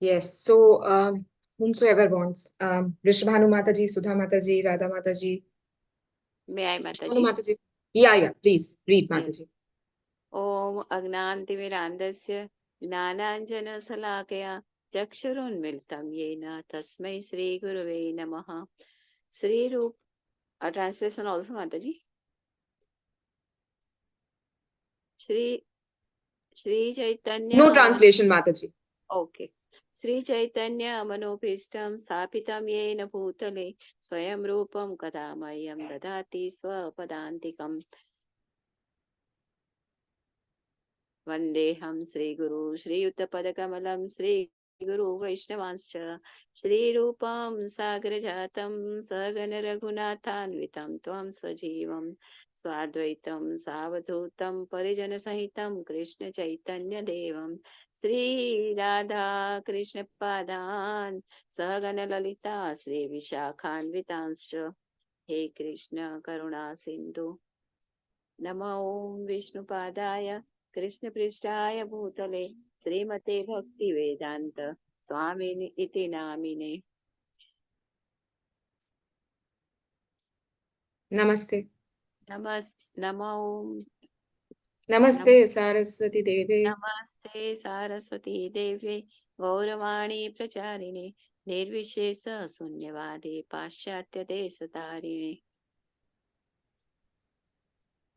Yes. So, whomsoever wants, Rishabhanu Mataji, Sudha Mataji, Radha Mataji, May I, Rishabhanu Mataji? Mataji. Yeah. Please read, Yes. Mataji. Om Agnantimirandasya Gnananjana Chakshurunmiltam Yena Tasmai Sri Gurave Namaha. Sri Rup. A translation also, Mataji. Shri Chaitanya. No translation, Mataji. Okay. Sri Chaitanya Manopishtam Sthapitam Yena Bhutale Swayam Rupam Kadamayam Dadati Swapadantikam Vandeham Sri Guru Shri Uttapadakamalam Sri Guru Vaishnavanscha Shri Rupam Sagrajatam Sagana Raghunathanvitam Tvam Sajivam Swadvaitam Savadhutam Parijana Sahitam Krishna Chaitanya Devam Sri Radha Krishna Padan Sagana Lalita Sri Vishakhanvitanscha He Krishna Karuna Sindhu Namo Vishnu Padaya Krishna Prishtaya Bhutale Srimate Bhakti Vedanta Swamini Iti Namine. Namaste. Namo Namaste, Saraswati Devi. Namaste Saraswati Devi Gauravani Pracharine Nirvishesa Sunyavadi Paschatya Desatarine.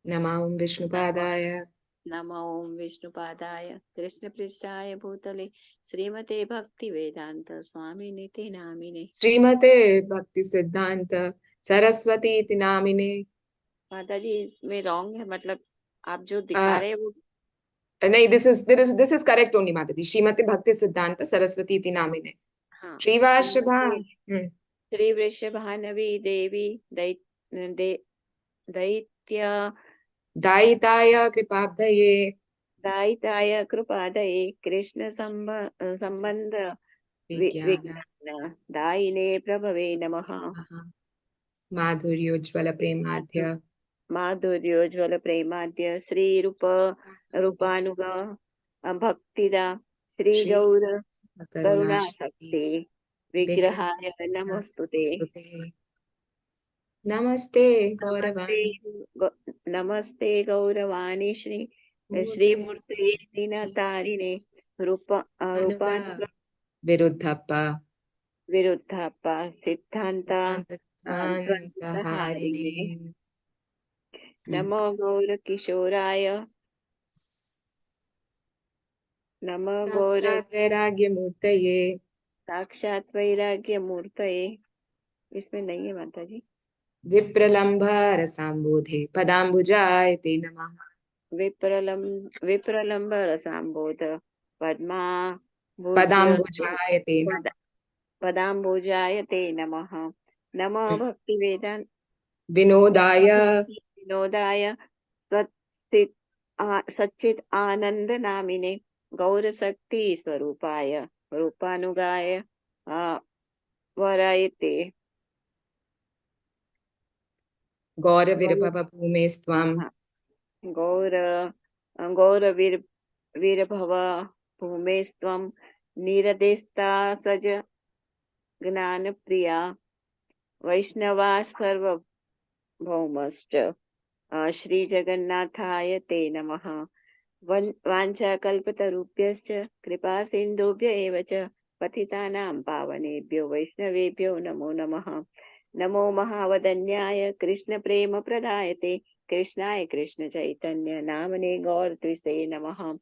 Namo Vishnupadaya. Namo Vishnupadaya Krishna Prishtaya Bhutale Srimate Bhakti Vedanta Swamini Iti Namine. Srimate Bhakti Siddhanta Saraswati Iti Namine. माताजी इसमें wrong है, मतलब आप जो दिखा रहे हैं वो नहीं, this is correct only, Mataji. Srimati Bhakti Siddhanta Saraswati Iti Namine. हाँ Srivashabha. श्री वृषभानवी देवी दैत्य Daitaya Kripabdaye. दायिताय कृपादये कृष्ण संबंध विज्ञान दायिने प्रभवे नमः. माधुर्योज्वल प्रेमाध्य. माधुर्योज्वल प्रेमाद्य श्री रूपानुग भक्तिदा श्री गौर करुणाशक्ति विग्रहाय नमस्तुते. नमस्ते गौरवाणी. नमस्ते गौरवाणी श्रीमूर्ते दीनतारिणे रूपानुग विरुद्धप्पा सिद्धांत हारिणे. नमो गौर किशोराय नमो गौर वैराग्य मूर्तये. साक्षात वैराग्य मूर्तये. इसमें नहीं है माताजी. विप्रलंबर संबोधे पदाम्बुजाय ते नमः. विप्रलंबर संबोध पद्मा पदाम्बुजाय ते नमः. पदाम्बुजाय ते नमः. नमो भक्ति वेदांत विनोदाय सच्चित आनंद नामिने गौर शक्ति स्वरूपाय रूपानुगाय वरायते. गौर विरभव भूमेस्त्वं. गौर वीरभव भूमेस्त्वं निरदेस्ता सज ज्ञान प्रिया वैष्णवा सर्वभौमश्च श्री जगन्नाथाय ते नमः. वाञ्छाकल्पतरुभ्यश्च कृपा सिन्धुभ्य एव च पतितानां पावनेभ्यो वैष्णवेभ्यो नमो नमः. नमो महावदन्याय कृष्ण प्रेम प्रदायते कृष्णाय कृष्ण चैतन्य नामने गौर त्रिसे नमः.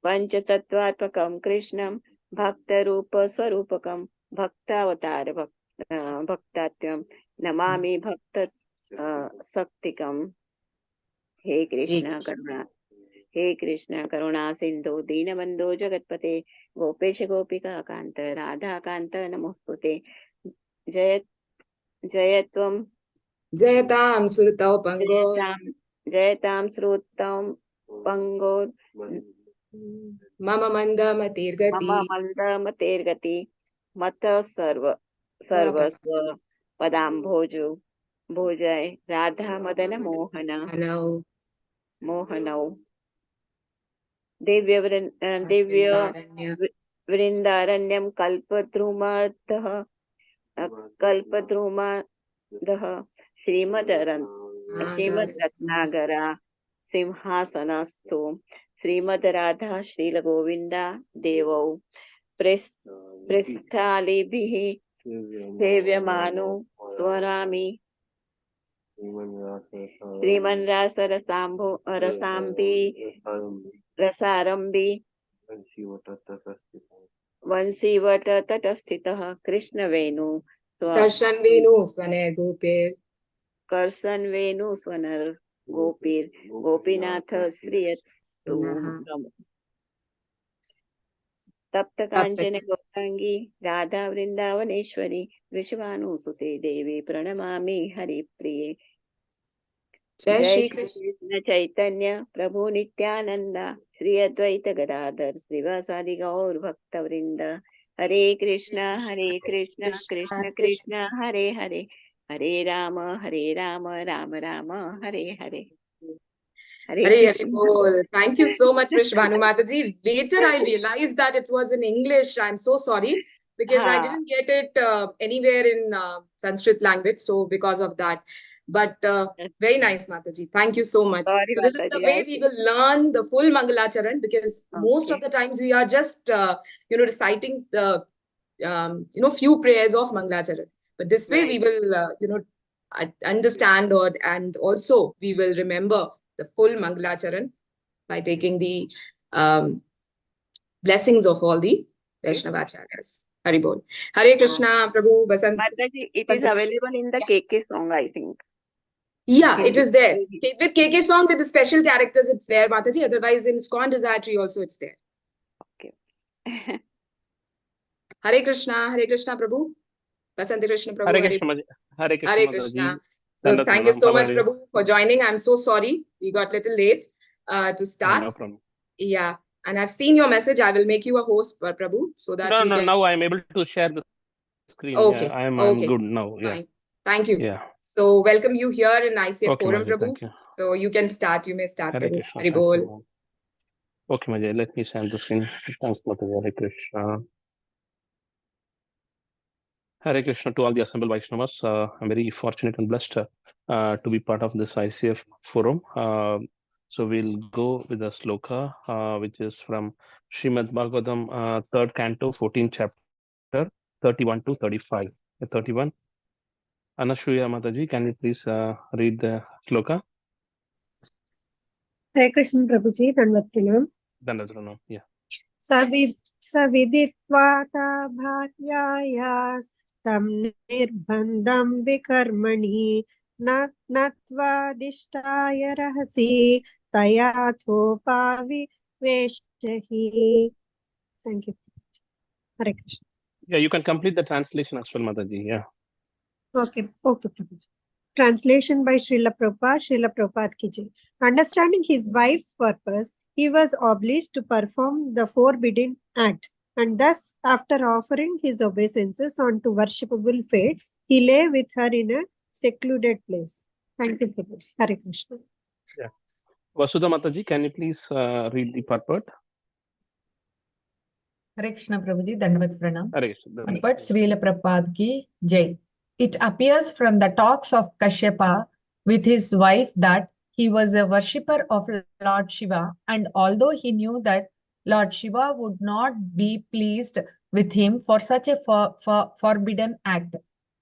पंचतत्वात्मकं कृष्णं भक्तरूप स्वरूपकं भक्तावतार भक्तात्म्यं नमामि भक्त शक्तिकं. हे कृष्ण करुणा सिंधु दीनबंधो जगतपते गोपेश गोपिका कांत राधा कांत नमोस्तुते. जयत्वं जयतां श्रुतौ पंगो. जयतां श्रुतौ पंगो मम मंदमतिर्गति मत सर्वस्व पदाम्भोजो भोजय Radha Madan मोहनौ. Divya Vrindaranya. वृन्दारण्यं कल्पद्रुमदः श्रीमद्रत्नागरा सिंहासनस्थो Shrimad Radha श्रीलगोविन्दा देवौ पृष्ठालिभिः सेव्यमानो स्वरामि रसाम्बि रसारम्भि Vanshivat तटस्थितः कृष्णवेणु Darshan Venu Svane Gopir. कर्षन् वेणु स्वनर गोपीर गोपीनाथ श्रियतु तप्त कांचन गौरांगी राधा वृंदावनेश्वरी वृषभानुसुते देवी प्रणमामि हरिप्रिये Jai जय Shri श्री कृष्ण चैतन्य प्रभु नित्यानंद श्री अद्वैत गदाधर श्रीवासादि गौर भक्त वृंद हरे Krishna Krishna Krishna Hare Hare Hare Ram Ram Ram Hare Hare Hare Hare Krishna Bol. Thank you so much, Vishwanu Mataji. Later, I realized that it was in English. I'm so sorry because I हाँ didn't get it anywhere in Sanskrit language. So, because of that. But very nice, Mataji. Thank you so much. Sorry So, this is Mata the ji way I we will learn the full Mangalacharan because most okay of the times we are just, reciting the, few prayers of Mangalacharan. But this way we right will, understand and also we will remember the full Mangalacharan by taking the blessings of all the Vaishnavacharyas. Hari Bol. Hare Krishna, Prabhu, Basant. माता जी it is Basant Krishna. Available in the Yeah. KK song I think Yeah, it Hindi is there. With KK song, with the special characters, it's there, Mataji. Otherwise, in Scorn Desiratory also, it's there. Okay Hare Krishna, Prabhu. Basant Krishna, Prabhu. Hare Hare Krishna, Hare Krishna, Hare Mataji. Krishna. So Dandavat thank you pranam. so much, Hare. Prabhu, for joining. I'm so sorry. We got a little late to start. No problem. Yeah. And I've seen your message. I will make you a host, Prabhu, so that you can. Now I am able to share the screen. Okay. Yeah, I'm Okay. good now. Yeah. Fine. Thank you. Yeah. So welcome you here in ICF Okay, Forum, Maji. Prabhu. Thank you. So you can start. You may start, Hare Prabhu. Krishna. Hari Thanks, Bol. Mama. Okay, Maji. Let me share the screen. Thanks, Mataji. Hare Krishna. Hare Krishna to all the assembled Vaishnavas. I'm very fortunate and blessed to be part of this ICF forum. So we'll go with the sloka, which is from Shrimad Bhagvatam, 3rd canto, 14th chapter, 31 to 35. 31. Anasuya Mataji, can you please read the sloka? Hare Krishna Prabhuji, Dandavat pranam. Dandavat pranam. Yeah. सविदित्वाता भार्यायास् तं निर्बन्धं विकर्मणि नत्वादिष्टाय रहसि तयाथोपाविवेशहि. Thank you. Hare Krishna. Yeah, you can complete the translation as well, Mataji. Yeah. Okay, Prabhuji. Translation by Srila Prabhupada ki jai. Understanding his wife's purpose, he was obliged to perform the forbidden act, and thus, after offering his obeisances onto worshipable faith, he lay with her in a secluded place. Thank you, Prabhuji. Hare Krishna. Yeah. Vasudha Mataji, can you please read the purport? Hare Krishna Prabhuji, Dandavat pranam. Hare Krishna. Purport Srila Prabhupada ki jai. It appears from the talks of Kashyapa with his wife that he was a worshipper of Lord Shiva, and although he knew that Lord Shiva would not be pleased with him for such a forbidden act,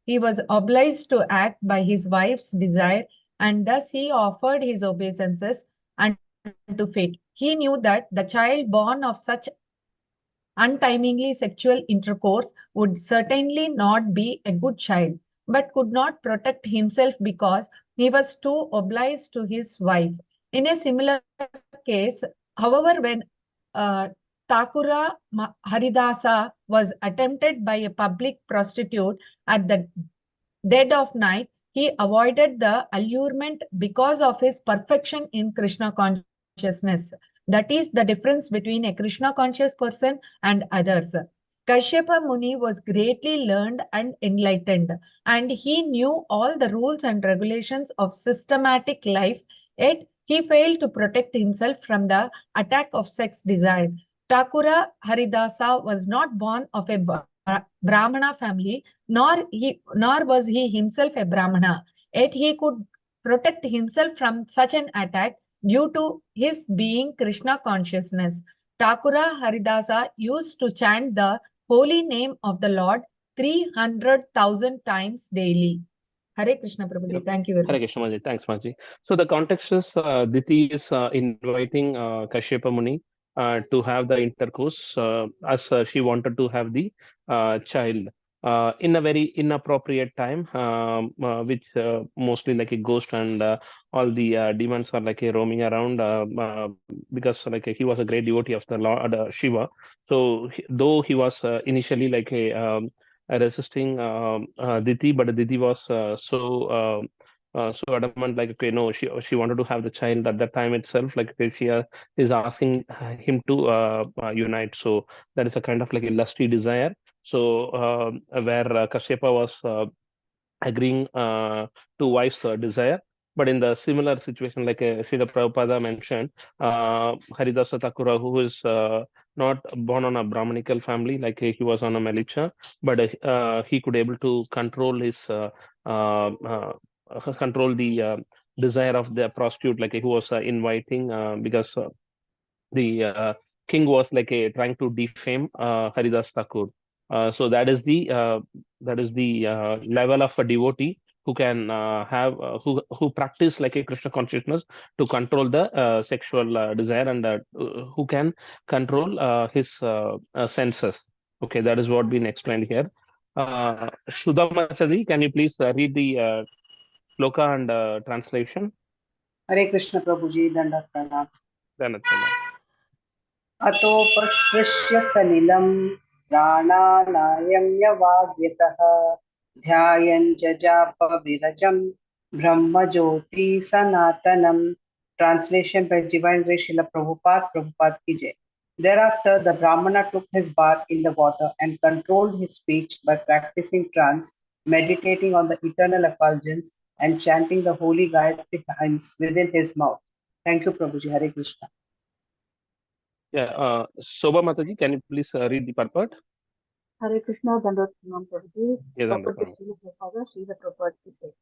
he was obliged to act by his wife's desire, and thus he offered his obeisances unto fate. He knew that the child born of such untimely sexual intercourse would certainly not be a good child, but could not protect himself because he was too obliged to his wife. In a similar case, however, when Thakura Haridasa was attempted by a public prostitute at the dead of night, he avoided the allurement because of his perfection in Krishna consciousness. That is the difference between a Krishna conscious person and others. Kashyapa Muni was greatly learned and enlightened, and he knew all the rules and regulations of systematic life, yet He failed to protect himself from the attack of sex desire. Thakura Haridasa was not born of a Brahmana family, nor was he himself a Brahmana. Yet he could protect himself from such an attack due to his being Krishna consciousness. Thakura Haridasa used to chant the holy name of the Lord 300,000 times daily. Hare Krishna Prabhuji. Thank you very Hare much. Krishna Maji. Thanks, Maji. So the context is Diti is inviting Kashyapa Muni to have the intercourse as she wanted to have the child in a very inappropriate time, which mostly like a ghost and all the demons are like roaming around because like he was a great devotee of the Lord Shiva. So though he was initially like resisting Diti, but Diti was so adamant, like okay, no, she wanted to have the child at that time itself. Like okay, she is asking him to unite. So that is a kind of like a lusty desire. So where Kashyapa was agreeing to wife's desire. But in the similar situation, like Srila Prabhupada mentioned, Haridasa Thakura, who is not born on a Brahmanical family, like he was on a Malicha, but he could able to control his control the desire of the prostitute, like he was inviting because the king was like trying to defame Haridas Thakur. So that is the level of a devotee who can have who practice like a Krishna consciousness to control the sexual desire and who can control his senses. Okay, that is what been explained here. Sudhamachari, can you please read the sloka and translation? Hare Krishna Prabhuji, Dandat Pranam. Dandat Pranam. अतोपस्पृश्य सलिलं प्राणानायम्यवाग्यतः ध्यायन् जजापविरजं ब्रह्मज्योति सनातनम्. Translation by Divine Grace Srila Prabhupada, Prabhupada ki jai. Thereafter, the Brahmana took his bath in the water and controlled his speech by practicing trance, meditating on the eternal effulgence and chanting the holy Gayatri hymns within his mouth. Thank you, Prabhuji. Hare Krishna. Yeah, Shobha Mataji, can you please read the purport? Hare Krishna, Dandat Pranam Prabhuji. Yeah, Purport Dandat is Srila Prabhupada, Srila Prabhupada ki jai.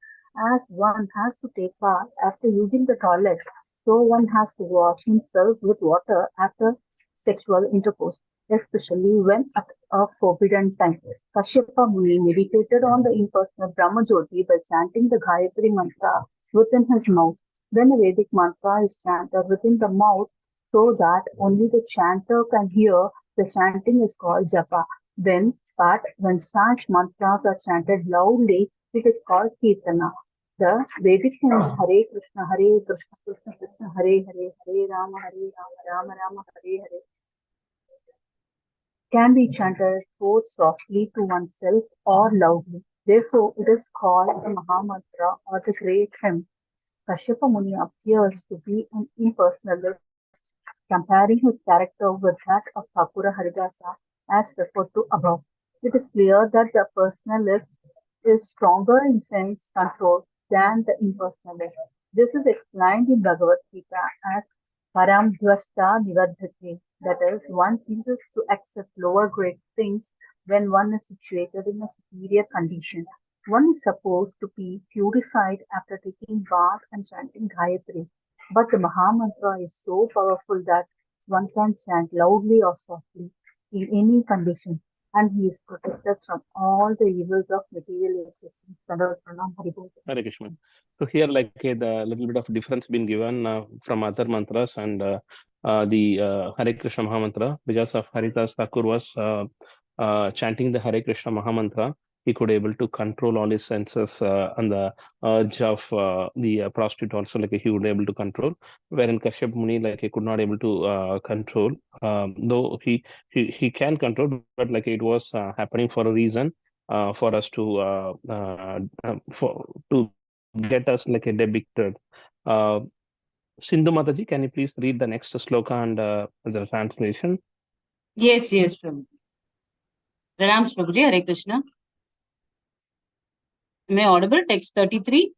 As one has to take bath after using the toilet, so one has to wash himself with water after sexual intercourse, especially when at a forbidden time. Kashyapa Muni meditated on the impersonal Brahma Jyoti by chanting the Gayatri mantra within his mouth. When a Vedic mantra is chanted within the mouth so that only the chanter can hear, the chanting is called japa. When such mantras are chanted loudly, it is called kirtana. The Vedic hymns Hare Krishna, Krishna Krishna, Hare Hare, Hare Rama, Rama Rama, Hare Hare can be chanted both softly to oneself or loudly. Therefore, it is called the Mahamantra or the Great Hymn. Kashyapa Muni appears to be an impersonalist, comparing his character with that of Thakura Haridasa as referred to above. It is clear that the personalist is stronger in sense control than the impersonalist. This is explained in Bhagavad Gita as Paramdvasta Nivadhati, that is, one ceases to accept lower grade things when one is situated in a superior condition. One is supposed to be purified after taking bath and chanting Gayatri. But the Mahamantra is so powerful that one can chant loudly or softly in any condition, and he is protected from all the evils of material existence. Hare Krishna. So here, like the little bit of difference been given from other mantras and the Hare Krishna Mahamantra, because of Haridas Thakur was chanting the Hare Krishna Mahamantra, he could able to control all his senses and the urge of the prostitute also, like he would able to control, wherein Kashyap Muni, like he could not able to control, though he can control, but like it was happening for a reason. For us to get us like a depicted. Sindhu Mataji, can you please read the next sloka and the translation? Yes, Prabhuji. Pranam Prabhuji, Hare Krishna. Am I audible? Text 33.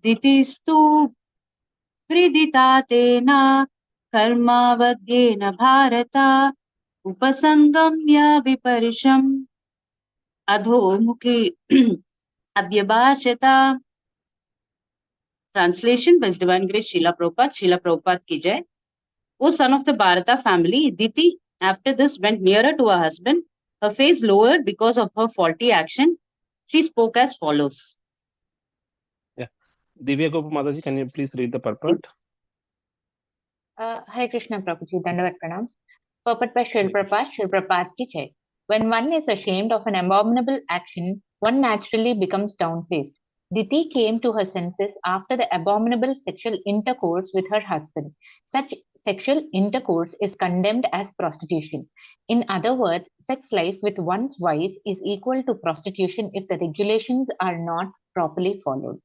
Ditistu प्रीदिता तेन कर्मावध्येन Bharat उपसंगम्य विपर्शम् अधोमुखी अभ्यभाषता. Translation by His Divine Grace Srila Prabhupada ki jai. O son of the Bharata family, Diti after this went nearer to her husband, her face lowered because of her faulty action. She spoke as follows. Yeah. Divya Gopa Mataji, can you please read the purport? Hare Krishna Prabhuji, Dandavat Pranams. Purport by Srila Prabhupada ki jai. When one is ashamed of an abominable action, one naturally becomes down-faced. Diti came to her senses after the abominable sexual intercourse with her husband. Such sexual intercourse is condemned as prostitution. In other words, sex life with one's wife is equal to prostitution if the regulations are not properly followed.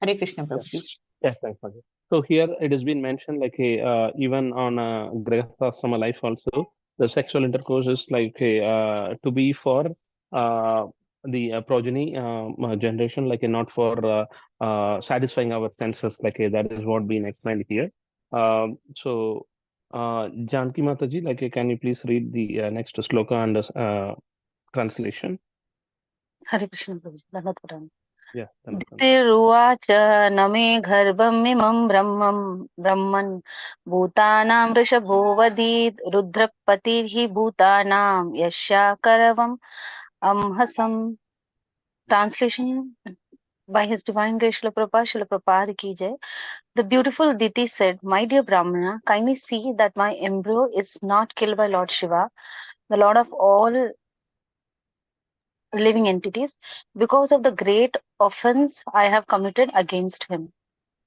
Hare Krishna Prabhuji. Yes, thanks, Mataji. So here it has been mentioned like even on Grihastha life also, the sexual intercourse is like to be for the progeny generation, like not for satisfying our senses, like that is what being explained here. So Janki Mataji, like can you please read the next sloka and translation? Hare Krishna Prabhuji, Dandavat Pranams. Yeah. दितिरुवाच न मे गर्भमिमं ब्रह्मन् भूतानां वृषभो वदीत् रुद्रपतिर्हि भूतानां यस्याकरवम् अम्हसम्. Translation by His Divine Grace Srila Prabhupada ki jai. The beautiful Diti said, "My dear Brahmana, kindly see that my embryo is not killed by Lord Shiva, the Lord of all living entities, because of the great offense I have committed against him."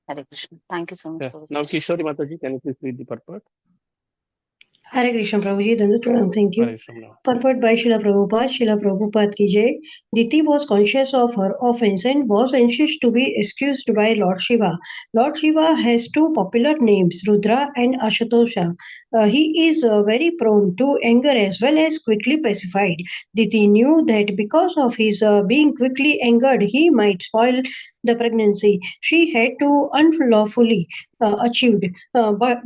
Hare Krishna. Thank you so much. Yeah. For Now Kishori Mataji, can you please read the purport? Hare Krishna Prabhuji, Dandavat Pranam, thank you. Hare Krishna. Purport by Srila Prabhupada ki jai. Diti was conscious of her offense and was anxious to be excused by Lord Shiva. Lord Shiva has two popular names, Rudra and Ashatosha. He is very prone to anger as well as quickly pacified. Diti knew that because of his being quickly angered, he might spoil the pregnancy she had to unlawfully achieved. But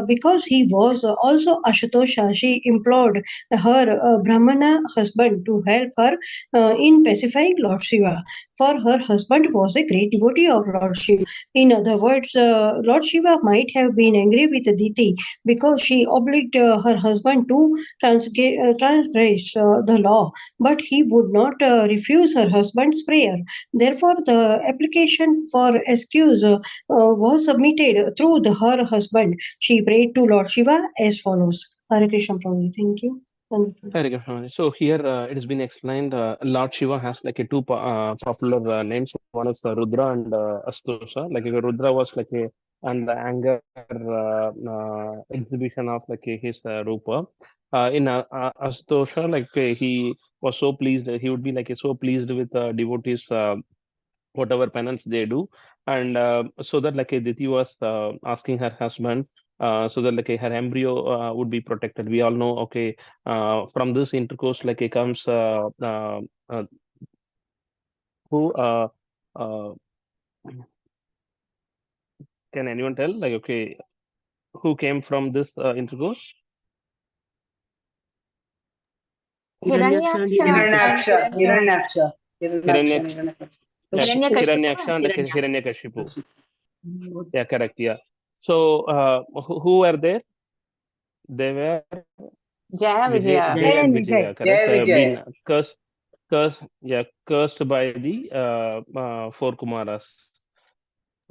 because he was also Ashatosha, she implored her Brahmana husband to help her in pacifying Lord Shiva, for her husband was a great devotee of Lord Shiva. In other words, Lord Shiva might have been angry with Diti because she obliged her husband to transgress the law, but he would not refuse her husband's prayer. Therefore, the application for excuse was submitted through her husband. She prayed to Lord Shiva as follows. Hare Krishna Prabhuji, thank you. Hare Krishna. So here it has been explained. Lord Shiva has like a two popular names. One is Rudra and Astosha. Like Rudra was like a and the anger exhibition of like his rupa. In Astosha, like he was so pleased. He would be like so pleased with devotees. Whatever penance they do, and so that like Diti was asking her husband so that like her embryo would be protected. We all know, okay, from this intercourse like it comes who can anyone tell, like, okay, who came from this intercourse? Hiranyaksha Hiranyaksha, Hiranyaksha, Hiranyaksha. Yeah, Hiranyaksha and Hiranyakashipu. Yeah, correct. Yeah. So who were there? They were Jaya Vijaya. Jaya and Vijaya, correct? Jaya Been Vijaya. cursed by the four Kumaras.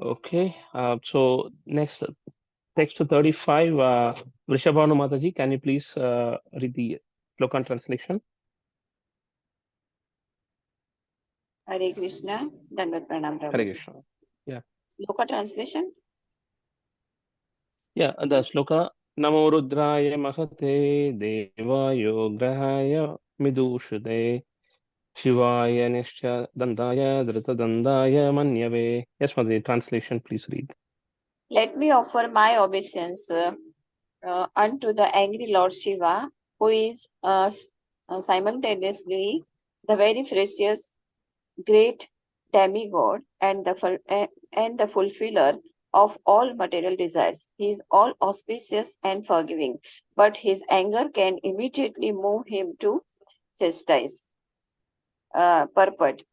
Okay. So next, text 35. Vrishabhanu Mataji, can you please read the Slokan translation? Hare Krishna, Dandavat Pranam Hare Prabhuji. Krishna. Yeah. Sloka translation? Yeah, the sloka. Namo Rudraya Mahate Devayo Grahaya Midushude Shivaya Nishcha Dandaya Drita Dandaya Manyave. Yes, for the translation, please read. Let me offer my obeisance unto the angry Lord Shiva, who is simultaneously the very precious, great demigod and the fulfiller of all material desires. He is all auspicious and forgiving, but his anger can immediately move him to chastise. Purport.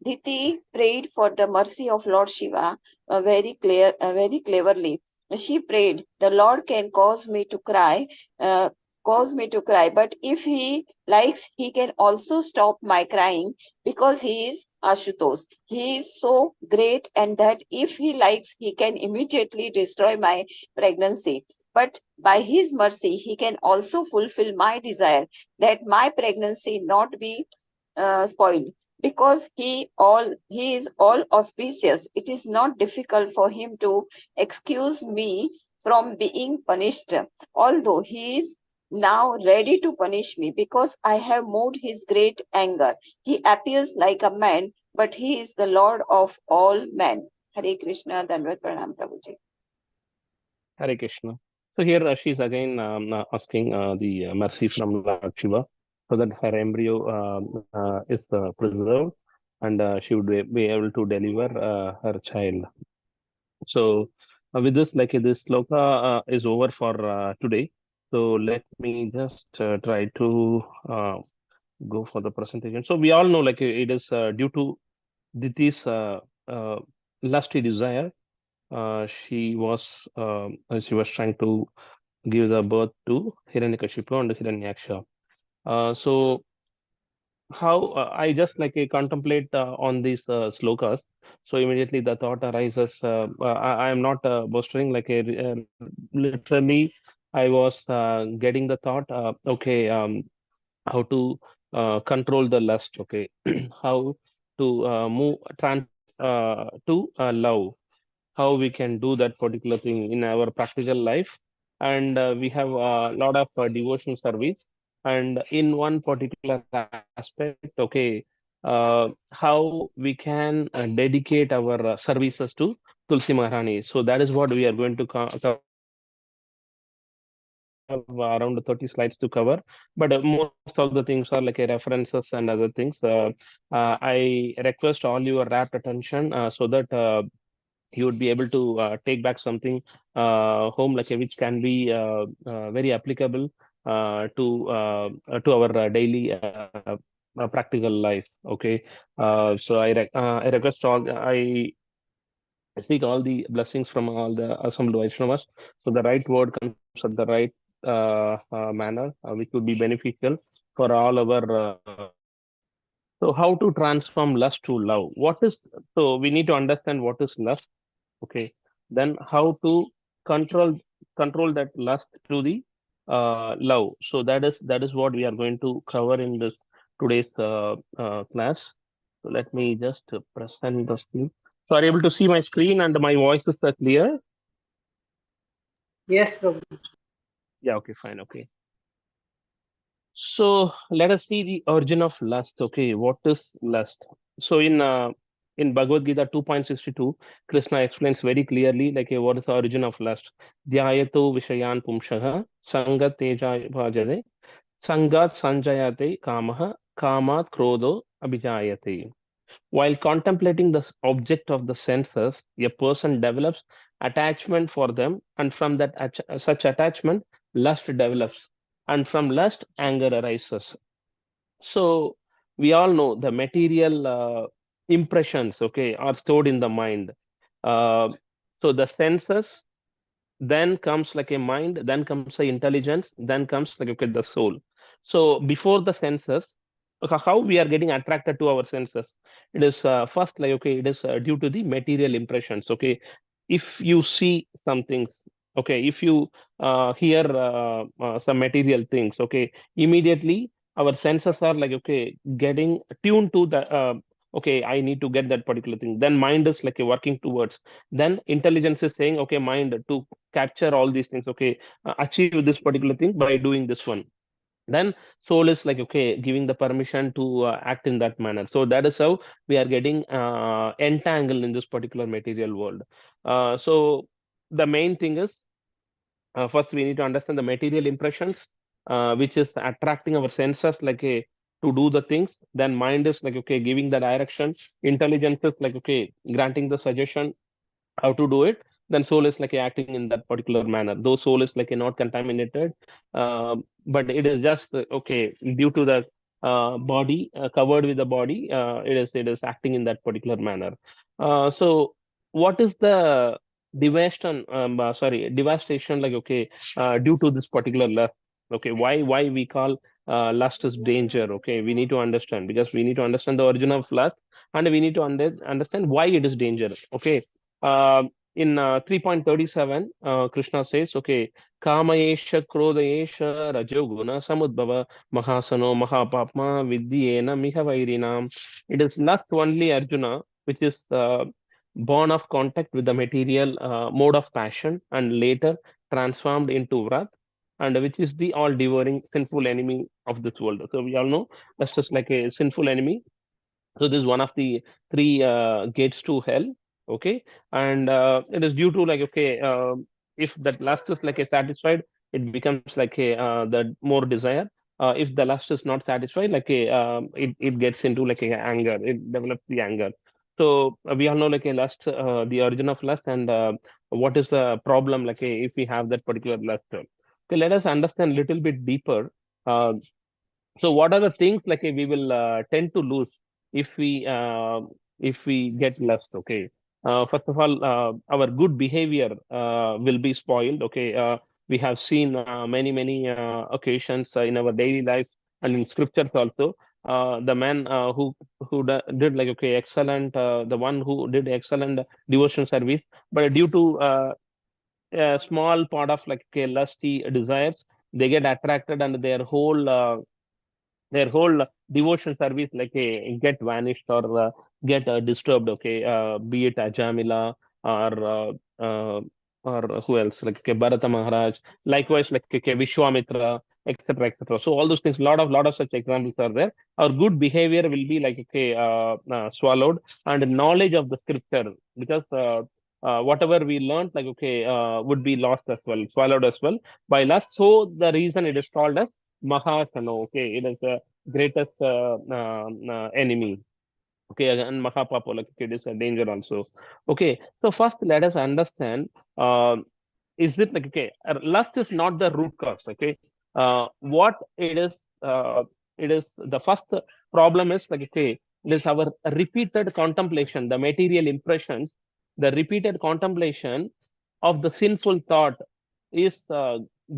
Diti prayed for the mercy of Lord Shiva very cleverly. She prayed, "The Lord can cause me to cry, but if he likes, he can also stop my crying because he is Ashutosh. He is so great, and that if he likes, he can immediately destroy my pregnancy. But by his mercy, he can also fulfill my desire that my pregnancy not be spoiled." Because he is all auspicious, it is not difficult for him to excuse me from being punished, although he is now ready to punish me because I have moved his great anger. He appears like a man, but he is the Lord of all men. Hare Krishna, Dandavat Pranam Prabhuji. Hare Krishna. So here she's again asking the mercy from Lord Shiva so that her embryo is preserved and she would be able to deliver her child. So with this, like this sloka is over for today. So let me just try to go for the presentation. So we all know like it is due to Diti's lusty desire. She was trying to give the birth to Hiranyakashipu and Hiranyaksha. So how I just like contemplate on these slokas. So immediately the thought arises. I am not boasting. Literally, I was getting the thought. Okay, how to control the lust. Okay, how to move to love, how we can do that particular thing in our practical life. And we have a lot of devotional service. And in one particular aspect, okay, how we can dedicate our services to Tulsi Maharani. So that is what we are going to cover. Have around 30 slides to cover, but most of the things are like references and other things. I request all your rapt attention so that you would be able to take back something home, like which can be very applicable to our daily practical life. Okay, so I request all. I seek all the blessings from all the assembled Vaishnavas. So the right word comes at the right manner, which would be beneficial for all our. So how to transform lust to love? What is so we need to understand what is lust. Okay, then how to control that lust to the love. So that is what we are going to cover in this today's class. So let me just present the screen. So are you able to see my screen and my voice is clear? Yes, Prabhu. Yeah, okay, fine, okay. So let us see the origin of lust. Okay, what is lust? So in Bhagavad Gita 2.62, Krishna explains very clearly like what is the origin of lust. Dhyayato vishayan pumshaha sangat teja bhajate sangat sanjayate kamaha kamat krodho abhijayate. While contemplating the object of the senses, a person develops attachment for them, and from that such attachment, lust develops, and from lust, anger arises. So we all know the material impressions, okay, are stored in the mind. Uh, so the senses, then comes like a mind, then comes the intelligence, then comes like okay the soul. So before the senses, okay, how we are getting attracted to our senses, it is first like okay, it is due to the material impressions. Okay, if you see some things, okay, if you hear some material things, okay, immediately our senses are like okay getting tuned to the okay, I need to get that particular thing. Then mind is like working towards, then intelligence is saying okay, mind to capture all these things, okay, achieve this particular thing by doing this one. Then soul is like okay giving the permission to act in that manner. So that is how we are getting entangled in this particular material world. So the main thing is first we need to understand the material impressions which is attracting our senses like a to do the things. Then mind is like okay giving the direction, intelligence is like okay granting the suggestion how to do it. then soul is like acting in that particular manner. Though soul is like not contaminated, but it is just okay, due to the body covered with the body, it is acting in that particular manner. So what is the devastation like okay, due to this particular lust? Okay, why we call lust is danger? Okay, we need to understand, because we need to understand the origin of lust, and we need to understand why it is danger. Okay, in 3.37, Krishna says, okay, Kamayesha Krodayesha Rajoguna Samudbhava Mahasano Mahapapma Vidyena Mihavairinam. It is lust only, Arjuna, which is born of contact with the material mode of passion and later transformed into wrath, and which is the all devouring sinful enemy of this world. So we all know that's just like a sinful enemy. So this is one of the three gates to hell. Okay, and it is due to like okay, if that lust is like a satisfied, it becomes like a the more desire. If the lust is not satisfied, like a it gets into like a anger. It develops the anger. So we all know like a lust, the origin of lust, and what is the problem like a, if we have that particular lust. Okay, let us understand a little bit deeper. Uh, so what are the things like we will tend to lose if we get lust? Okay, first of all, our good behavior will be spoiled. Okay, we have seen many occasions in our daily life and in scriptures also. The man did like okay excellent, the one who did excellent devotion service, but due to a small part of like lusty desires, they get attracted, and their whole devotion service like get vanished or get disturbed. Okay, be it Ajamila or or who else, like Bharata Maharaj, likewise like Vishwamitra, etc. So all those things, lot of such examples are there. Our good behavior will be like okay, swallowed, and knowledge of the scripture, because whatever we learned like okay, would be lost as well, swallowed as well by lust. So the reason it is called as Mahasano. Okay, it is the greatest enemy. Okay, and Mahapapa, like it is a danger also. Okay, so first let us understand, is it like okay, lust is not the root cause. Okay, what it is the first problem is like okay, it is our repeated contemplation, the material impressions, the repeated contemplation of the sinful thought is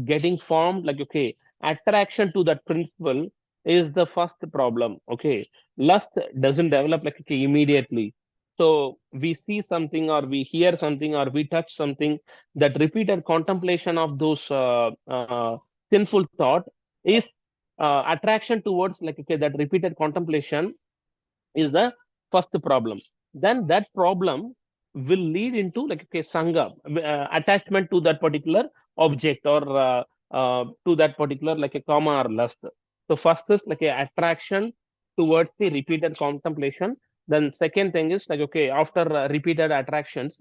getting formed like okay, attraction to that principle is the first problem. Okay, lust doesn't develop like okay, immediately. So we see something or we hear something or we touch something, that repeated contemplation of those sinful thought is attraction towards like okay, that repeated contemplation is the first problem. Then that problem will lead into like okay, sangha, attachment to that particular object, or to that particular like a karma or lust. So first is like a attraction towards the repeated contemplation. Then second thing is like okay, after repeated attractions,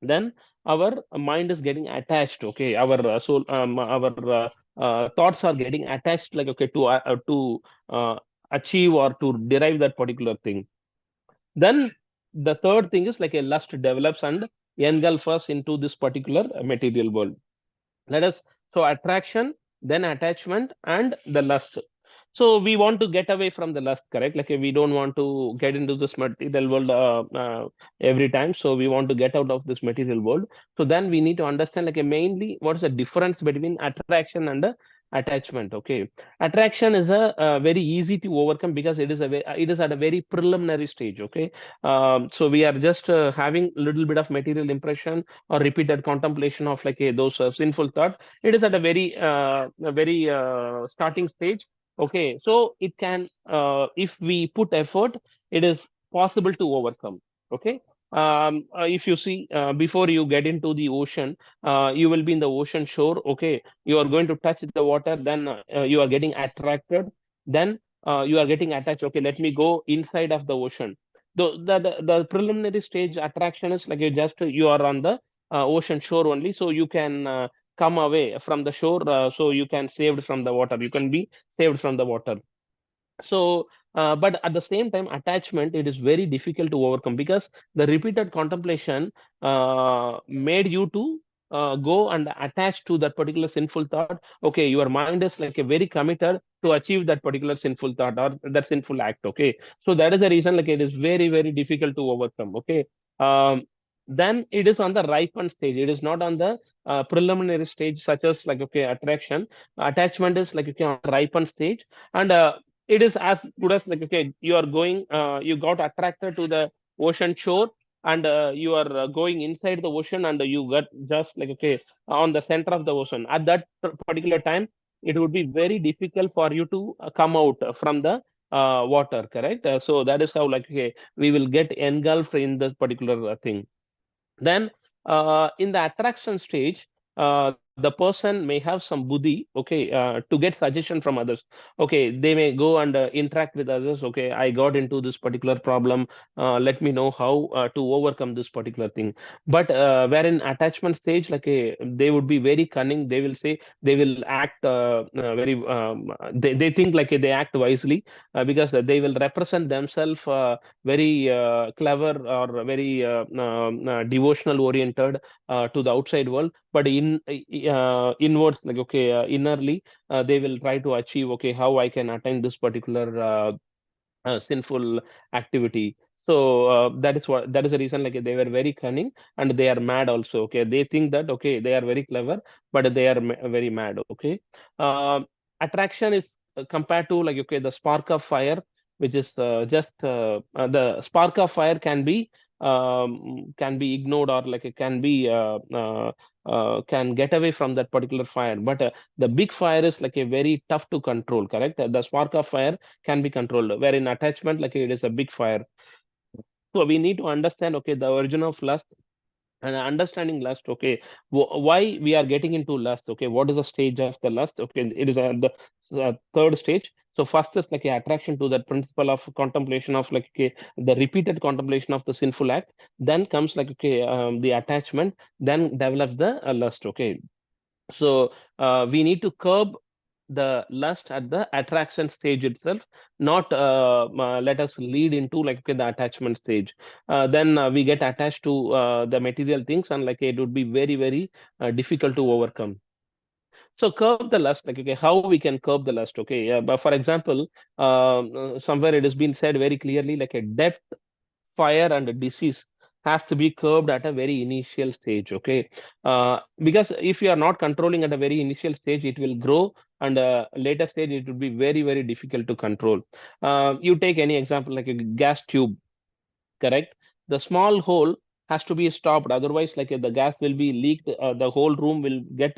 then our mind is getting attached. Okay, our soul, our thoughts are getting attached like okay, to uh, achieve or to derive that particular thing. Then the third thing is like a lust develops and engulf us into this particular material world. Let us, so attraction, then attachment, and the lust. So we want to get away from the lust, correct? Like we don't want to get into this material world every time. So we want to get out of this material world. So then we need to understand like mainly what is the difference between attraction and attachment. Okay, attraction is a very easy to overcome, because it is it is at a very preliminary stage. Okay, so we are just having a little bit of material impression or repeated contemplation of like those sinful thoughts. It is at a very starting stage. Okay, so it can, if we put effort, it is possible to overcome. Okay, if you see, before you get into the ocean, you will be in the ocean shore. Okay, you are going to touch the water, then you are getting attracted, then you are getting attached. Okay, let me go inside of the ocean. The preliminary stage attraction is like you are on the ocean shore only, so you can come away from the shore, so you can saved from the water, you can be saved from the water. So But at the same time, attachment, it is very difficult to overcome because the repeated contemplation made you to go and attach to that particular sinful thought. Okay, your mind is like a very committed to achieve that particular sinful thought or that sinful act. Okay, so that is the reason like it is very, very difficult to overcome. Okay, um, then it is on the ripened stage. It is not on the preliminary stage, such as like okay, attraction. Attachment is like okay, on the ripened stage, and it is as good as like okay, you are going, you got attracted to the ocean shore, and you are going inside the ocean, and you got just like okay on the center of the ocean. At that particular time, it would be very difficult for you to come out from the water. Correct. So that is how like okay, we will get engulfed in this particular thing. Then in the attraction stage, the person may have some buddhi, okay, to get suggestion from others. Okay, they may go and interact with others. Okay, I got into this particular problem. Let me know how to overcome this particular thing. But where in attachment stage, like they would be very cunning. They will say they will act very. They think like they act wisely because they will represent themselves very clever or very devotional oriented to the outside world, but inwards like okay, innerly they will try to achieve okay, how I can attain this particular sinful activity. So that is the reason like they were very cunning and they are mad also. Okay, they think that okay, they are very clever, but they are very mad. Okay, uh, attraction is compared to like okay, the spark of fire, which is just the spark of fire can be ignored, or like it can be can get away from that particular fire. But the big fire is like a very tough to control. Correct. The spark of fire can be controlled, where in attachment like it is a big fire. So we need to understand okay, the origin of lust, and understanding lust. Okay, why we are getting into lust. Okay, what is the stage of the lust. Okay, it is the third stage. So first is like a attraction to that principle of contemplation of like okay, the repeated contemplation of the sinful act. Then comes like okay, the attachment. Then develops the lust. Okay, so we need to curb the lust at the attraction stage itself, not let us lead into like okay, the attachment stage. Then we get attached to the material things, and like it would be very, very difficult to overcome. So curb the lust, like okay, how we can curb the lust. Okay, yeah, but for example, somewhere it has been said very clearly, like a debt, fire, and disease has to be curbed at a very initial stage. Okay, because if you are not controlling at a very initial stage, it will grow, and later stage it would be very, very difficult to control. You take any example like a gas tube. Correct. The small hole has to be stopped, otherwise like the gas will be leaked, the whole room will get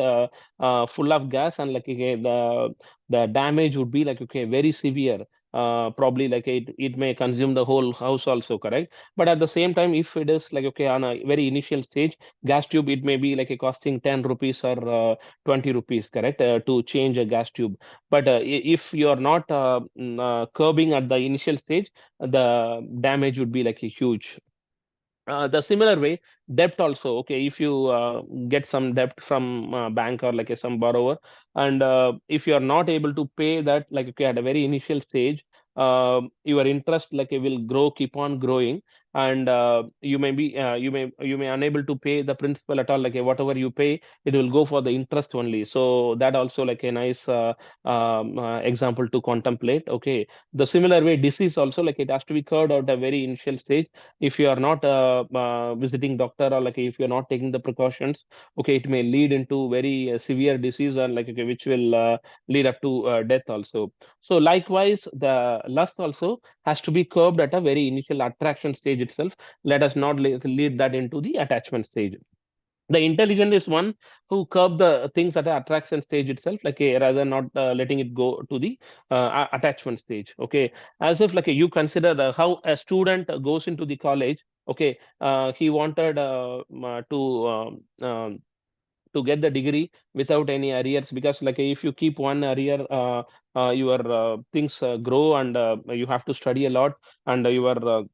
full of gas, and like okay, the damage would be like okay, very severe. Probably like it may consume the whole house also. Correct. But at the same time, if it is like okay, on a very initial stage, gas tube, it may be like a costing 10 rupees or 20 rupees. Correct. To change a gas tube. But if you are not curbing at the initial stage, the damage would be like a huge. The similar way, debt also. Okay, if you get some debt from bank or like some borrower, and if you are not able to pay that, like okay, at a very initial stage, your interest like it will grow, keep on growing, and you may unable to pay the principal at all. Like whatever you pay, it will go for the interest only. So that also like a nice example to contemplate. Okay, the similar way, disease also, like it has to be curbed at a very initial stage. If you are not visiting doctor, or like if you're not taking the precautions, okay, it may lead into very severe disease, and like okay, which will lead up to death also. So likewise, the lust also has to be curbed at a very initial attraction stage itself. Let us not lead that into the attachment stage. The intelligent is one who curb the things at the attraction stage itself, like rather not letting it go to the attachment stage. Okay, as if like you consider how a student goes into the college. Okay, he wanted to get the degree without any arrears, because like if you keep one arrear, your things grow, and you have to study a lot, and your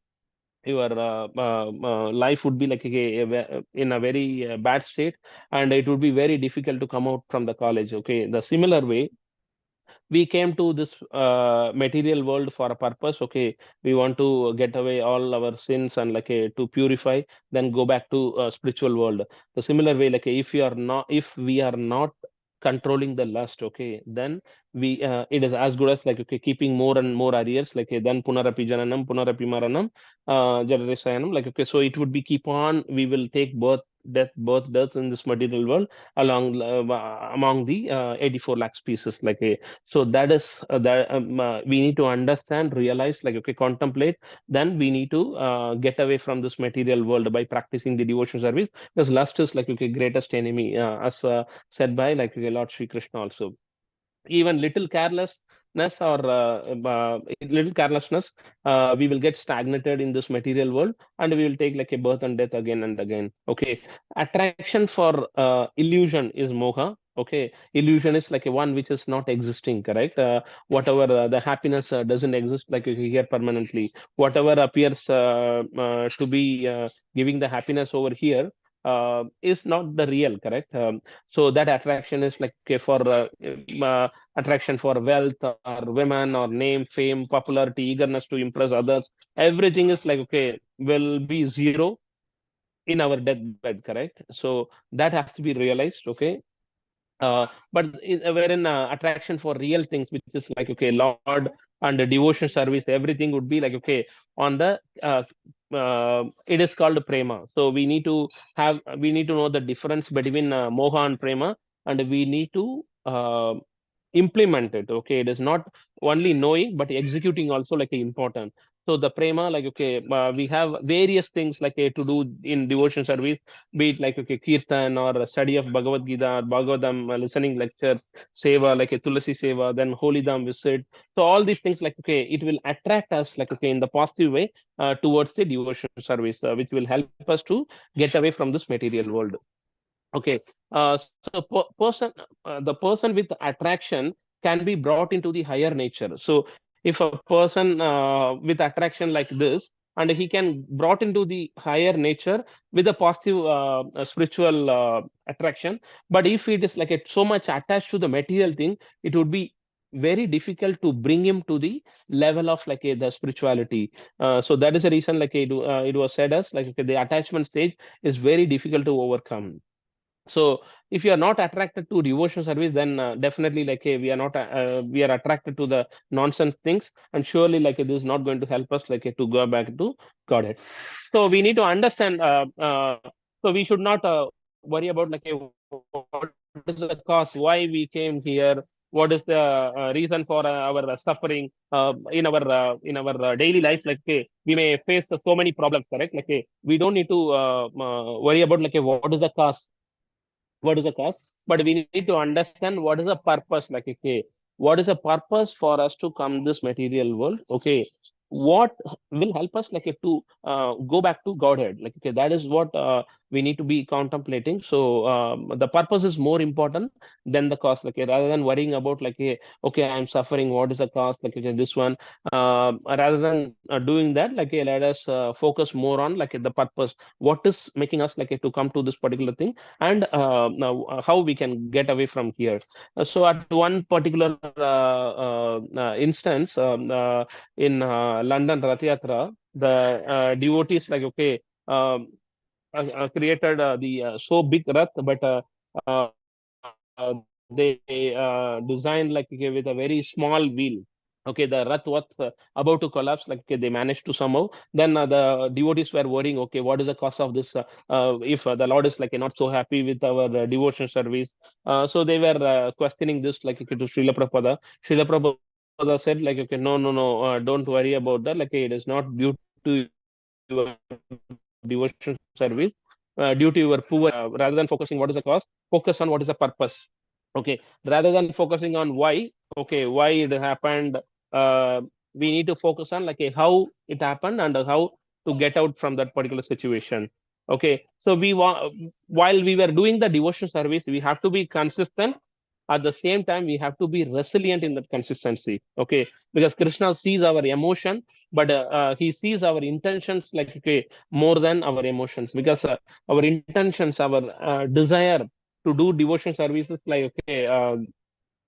life would be like in a very bad state, and it would be very difficult to come out from the college. Okay, the similar way, we came to this material world for a purpose. Okay, we want to get away all our sins and like to purify, then go back to spiritual world. The similar way, like if we are not controlling the lust, okay, then we it is as good as like okay, keeping more and more arrears, like then punarapi jananam punarapi maranam jarasayanam, like okay, so it would be keep on, we will take birth death in this material world along among the 84 lakh species, like a, so that is that we need to understand, realize, like okay, contemplate, then we need to get away from this material world by practicing the devotion service, because lust is like okay, greatest enemy, as said by like okay, Lord Sri Krishna also. Even little carelessness or little carelessness, we will get stagnated in this material world, and we will take like a birth and death again and again. Okay, attraction for illusion is moha. Okay, illusion is like a one which is not existing, correct? Whatever the happiness doesn't exist like here permanently. Whatever appears to be giving the happiness over here is not the real, correct? So that attraction is like okay, for attraction for wealth or women or name, fame, popularity, eagerness to impress others. Everything is like okay, will be zero in our deathbed, correct? So that has to be realized. Okay, wherein attraction for real things, which is like okay, Lord and the devotion service, everything would be like okay on the it is called prema. So we need to know the difference between moha and prema, and we need to implement it. Okay, it is not only knowing but executing also like important. So the prema, like okay, we have various things like to do in devotion service, be it like okay, kirtan or a study of Bhagavad Gita or Bhagavatam, listening lectures, seva, like a Tulasi seva, then holy dham visit. So all these things like okay, it will attract us like okay in the positive way towards the devotion service, which will help us to get away from this material world. Okay, the person with attraction can be brought into the higher nature. So if a person with attraction like this, and he can brought into the higher nature with a positive spiritual attraction. But if it is like so much attached to the material thing, it would be very difficult to bring him to the level of like the spirituality. So that is the reason like it was said as like okay, the attachment stage is very difficult to overcome. So if you are not attracted to devotion service, then definitely like hey, we are attracted to the nonsense things, and surely like this is not going to help us like to go back to Godhead. So we need to understand, so we should not worry about like hey, what is the cause why we came here, what is the reason for our suffering in our daily life. Like we may face so many problems, correct? Like we don't need to worry about like what is the cause, what is the cause, but we need to understand what is the purpose. Like okay, what is the purpose for us to come this material world? Okay, what will help us like to go back to Godhead? Like okay, that is what we need to be contemplating. So the purpose is more important than the cause. Like rather than worrying about like okay, I'm suffering, what is the cause? Like okay, this one, rather than doing that, like let us focus more on like the purpose, what is making us like to come to this particular thing, and now how we can get away from here. So at one particular instance, in London Rath Yatra, the devotees like okay created the so big Rath, but uh, they designed like okay, with a very small wheel. Okay, the Rath was about to collapse. Like okay, they managed to somehow. Then the devotees were worrying. Okay, what is the cost of this? If the Lord is like not so happy with our devotion service, so they were questioning this like okay, to Srila Prabhupada. Srila Prabhupada said like okay, no, no, no, don't worry about that. Like it is not due to your devotion service, due to your poor. Rather than focusing what is the cost, focus on what is the purpose. Okay, rather than focusing on why, okay, why it happened, uh, we need to focus on like how it happened and how to get out from that particular situation. Okay, so we want, while we were doing the devotion service, we have to be consistent. At the same time, we have to be resilient in that consistency. Okay, because Krishna sees our emotion, but he sees our intentions like okay, more than our emotions, because our intentions, our desire to do devotion services like okay,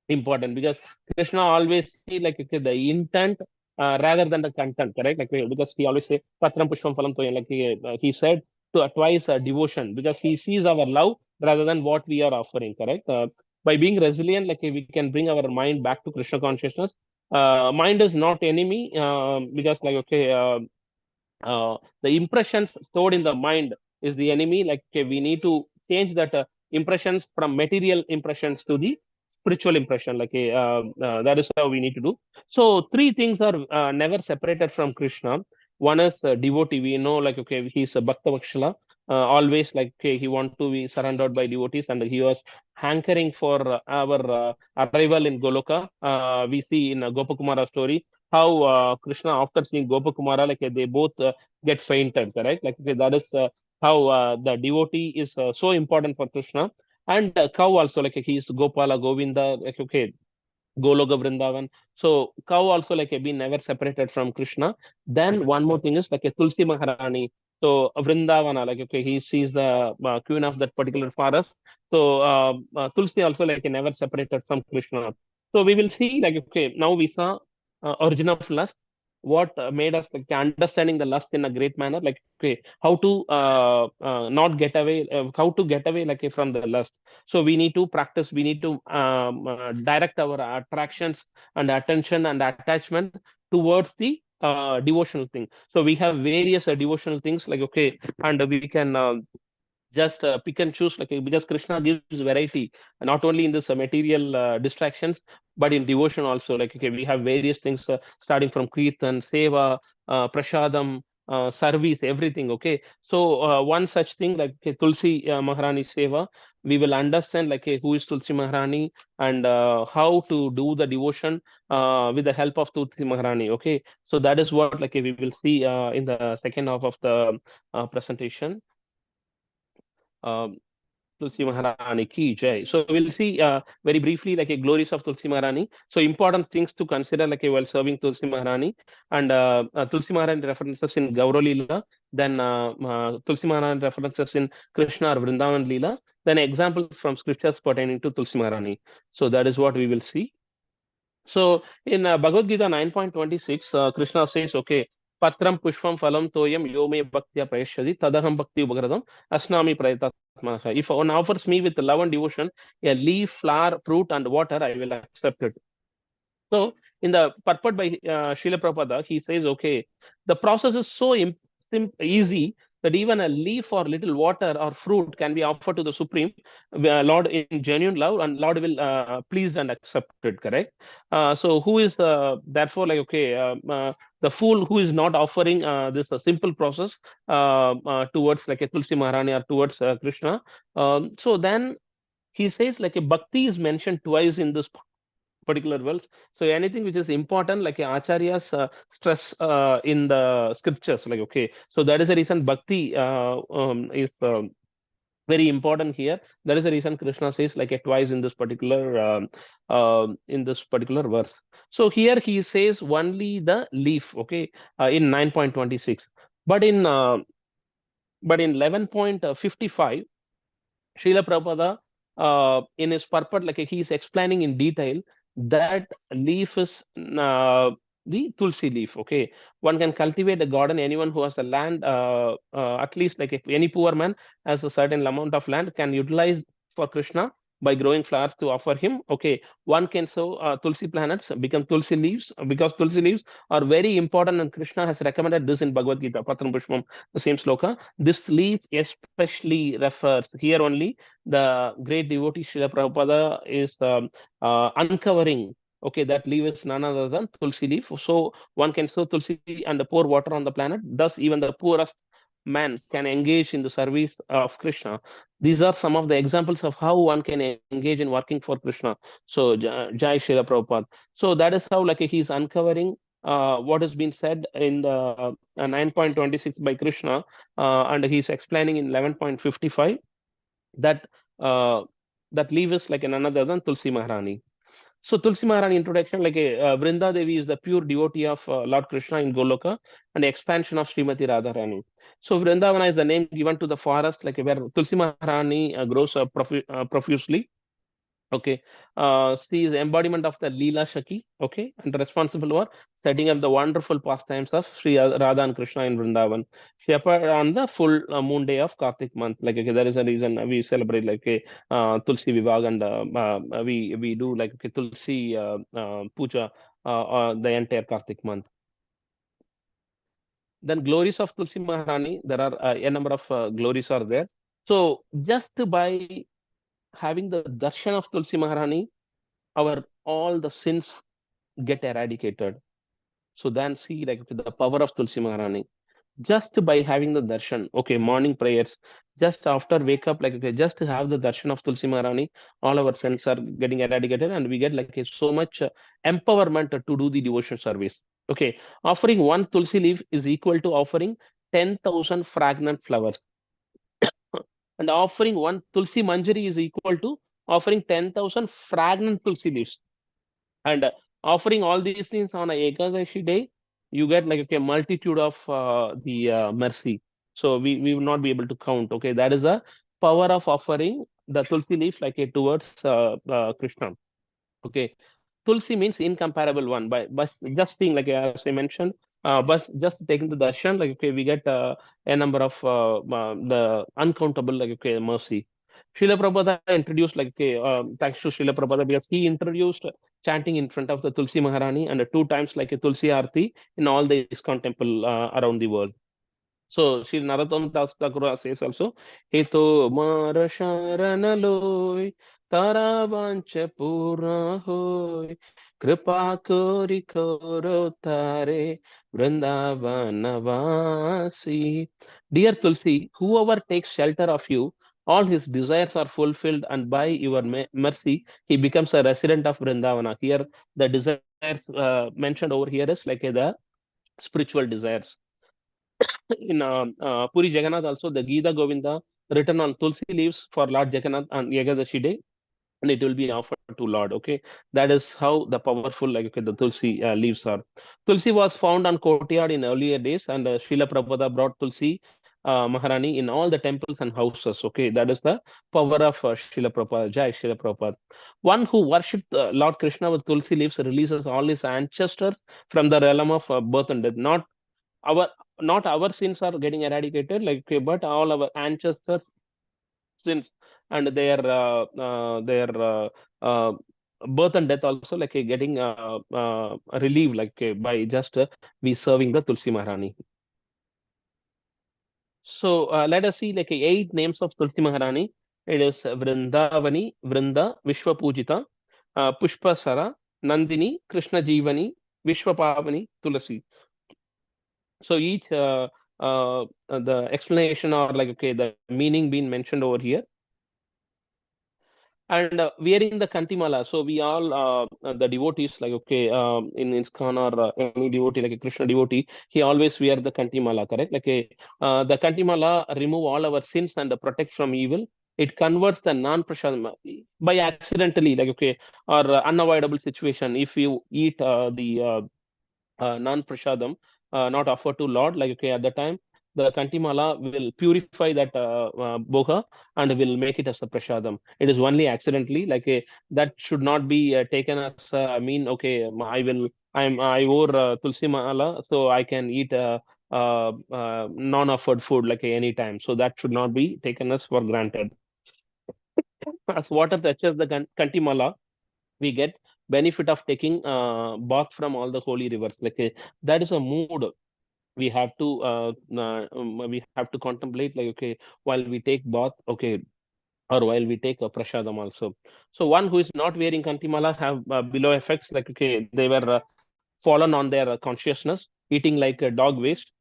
important, because Krishna always see like, okay, the intent rather than the content, correct? Like, because he always say patram pushpam phalam toyam, like he said to twice devotion, because he sees our love rather than what we are offering, correct? By being resilient, like we can bring our mind back to Krishna consciousness. Mind is not enemy, because like, okay, the impressions stored in the mind is the enemy. Like, okay, we need to change that impressions from material impressions to the spiritual impression. Like, that is how we need to do. So three things are never separated from Krishna. One is devotee. We know, like, okay, he's a Bhakta Vakshala. Always, like, okay, he want to be surrounded by devotees, and he was hankering for our arrival in Goloka. We see in Gopakumara story how Krishna, after seeing Gopakumara, like they both get fainted, correct? Like, okay, that is how the devotee is so important for Krishna. And cow also, like he is Gopala, Govinda, like, okay, Goloka Vrindavan. So cow also, like been never separated from Krishna. Then one more thing is like a Tulsi Maharani. So Vrindavana, like, okay, he sees the queen of that particular forest. So Tulsi also, like never separated from Krishna. So we will see, like, okay, now we saw origin of lust. What made us like understanding the lust in a great manner, like, okay, how to not get away, how to get away like from the lust. So we need to practice, we need to direct our attractions and attention and attachment towards the devotional thing. So we have various devotional things, like, okay, and we can just pick and choose, like, because Krishna gives variety, not only in this material distractions, but in devotion also. Like, okay, we have various things starting from kirtan, seva, prasadam, service, everything. Okay, so one such thing like, okay, Tulsi Maharani seva, we will understand, like, who is Tulsi Maharani, and how to do the devotion with the help of Tulsi Maharani. Okay, so that is what, like, we will see in the second half of the presentation. Um, Tulsi Maharani ki jai. So we'll see very briefly, like, a glories of Tulsi Maharani. So important things to consider, like, while serving Tulsi Maharani. And Tulsi Maharani references in Gaura Leela, then Tulsi Maharani references in Krishna or Vrindavan Leela, then examples from scriptures pertaining to Tulsi Maharani. So that is what we will see. So in Bhagavad Gita 9.26, Krishna says, okay, Patram Pushpam Phalam Toyam Yome Bhaktya Prayashyadi Tadaham Bhakti Ubhagradam Asnami Prayatatmanaha. If one offers me with love and devotion a leaf, flower, fruit, and water, I will accept it. So in the purport by Srila Prabhupada, he says, okay, the process is so easy that even a leaf or little water or fruit can be offered to the Supreme Lord in genuine love, and Lord will pleased and accept it, correct? So who is therefore, like, okay, the fool who is not offering this simple process towards like a Tulsi Maharani or towards Krishna. So then he says, like, a bhakti is mentioned twice in this particular verse. So anything which is important, like acharyas stress in the scriptures, like, okay, so that is the reason bhakti is very important here. That is the reason Krishna says, like, twice in this particular verse. So here he says only the leaf, okay, in 9.26, but in 11.55, Srila Prabhupada, in his purport, like, he is explaining in detail that leaf is the tulsi leaf. Okay, one can cultivate a garden. Anyone who has a land, at least like if any poor man has a certain amount of land, can utilize for Krishna by growing flowers to offer him. Okay, one can sow tulsi planets, become tulsi leaves, because tulsi leaves are very important, and Krishna has recommended this in Bhagavad Gita, Patram Pushpam, the same sloka. This leaf especially refers here only the great devotee Srila Prabhupada is uncovering. Okay, that leaf is none other than tulsi leaf. So one can sow tulsi and pour water on the planet. Thus, even the poorest man can engage in the service of Krishna. These are some of the examples of how one can engage in working for Krishna. So Jai Srila Prabhupada. So that is how, like, he is uncovering what has been said in the 9.26 by Krishna, and he's explaining in 11.55 that that leaf is like none other than Tulsi Maharani. So Tulsi Maharani introduction, like Vrinda Devi is the pure devotee of Lord Krishna in Goloka and the expansion of Srimati Radharani. So Vrindavana is the name given to the forest, like where Tulsi Maharani grows profusely. Okay, she is embodiment of the Leela Shaki, okay, and responsible for setting up the wonderful pastimes of Sri Radha and Krishna in Vrindavan. She appeared on the full moon day of Kartik month. Like, okay, there is a reason we celebrate like a Tulsi Vivag, and we do like okay, Tulsi puja the entire Kartik month. Then glories of Tulsi Maharani, there are a number of glories are there. So just by having the darshan of Tulsi Maharani, our all the sins get eradicated. So then see like the power of Tulsi Maharani. Just by having the darshan, okay, morning prayers, just after wake up, like okay, just to have the darshan of Tulsi Maharani, all our sins are getting eradicated, and we get like so much empowerment to do the devotion service. Okay, offering one Tulsi leaf is equal to offering 10,000 fragrant flowers, and offering one Tulsi Manjari is equal to offering 10,000 fragrant Tulsi leaves. And offering all these things on a Ekadashi day, you get like okay, a multitude of the mercy. So we will not be able to count. Okay, that is a power of offering the tulsi leaf like a towards Krishna. Okay, Tulsi means incomparable one. By just seeing, like as I mentioned, but just taking the darshan, like okay, we get a number of the uncountable, like okay, mercy. Srila Prabhupada introduced, like okay, thanks to Srila Prabhupada, because he introduced chanting in front of the Tulsi Maharani, and two times like a Tulsi Aarti in all the ISKCON temple around the world. So Sri Narottam Das Thakur says also, Heto Mara Sharana Loy, Tara Vancha Purna Hoy, Kripa Kori Koro Tare, Vrindavana Vasi. Dear Tulsi, whoever takes shelter of you, all his desires are fulfilled, and by your mercy, he becomes a resident of Vrindavana. Here, the desires mentioned over here is like the spiritual desires. In Puri Jagannath also, the Gita Govinda written on Tulsi leaves for Lord Jagannath on Ekadashi day, and it will be offered to Lord. Okay, that is how the powerful like okay, the Tulsi leaves are. Tulsi was found on courtyard in earlier days, and Srila Prabhupada brought Tulsi Maharani in all the temples and houses. Okay, that is the power of Srila Prabhupada. Jai Srila Prabhupada. One who worshipped Lord Krishna with Tulsi leaves releases all his ancestors from the realm of birth and death. Our not our sins are getting eradicated, like okay, but all our ancestors' sins and their birth and death also like getting relieved like by just we serving the Tulsi Maharani. So let us see like eight names of Tulsi Maharani. It is Vrindavani, Vrinda, Vishwapujita, Pushpasara, Nandini, Krishna Jivani, Vishwapavani, Tulasi. So each the explanation or like okay, the meaning being mentioned over here. And wearing the kantimala, so we all the devotees like okay, in ISKCON or any devotee like a Krishna devotee, he always wear the kantimala, correct? Like a the kantimala remove all our sins and protect from evil. It converts the non-prashadam by accidentally, like okay, or unavoidable situation. If you eat the non-prashadam, not offered to Lord, like okay, at the time, the Kantimala will purify that boga and will make it as a prashadam. It is only accidentally, like a, that should not be taken as I mean, okay, I wore Tulsi Mala, so I can eat non-offered food like any time. So that should not be taken as for granted. As water touches the Kantimala, we get benefit of taking bath from all the holy rivers. Like that is a mood we have to we have to contemplate. Like okay, while we take bath, okay, or while we take a prashadam also. So one who is not wearing kantimala have below effects. Like okay, they were fallen on their consciousness, eating like dog waste,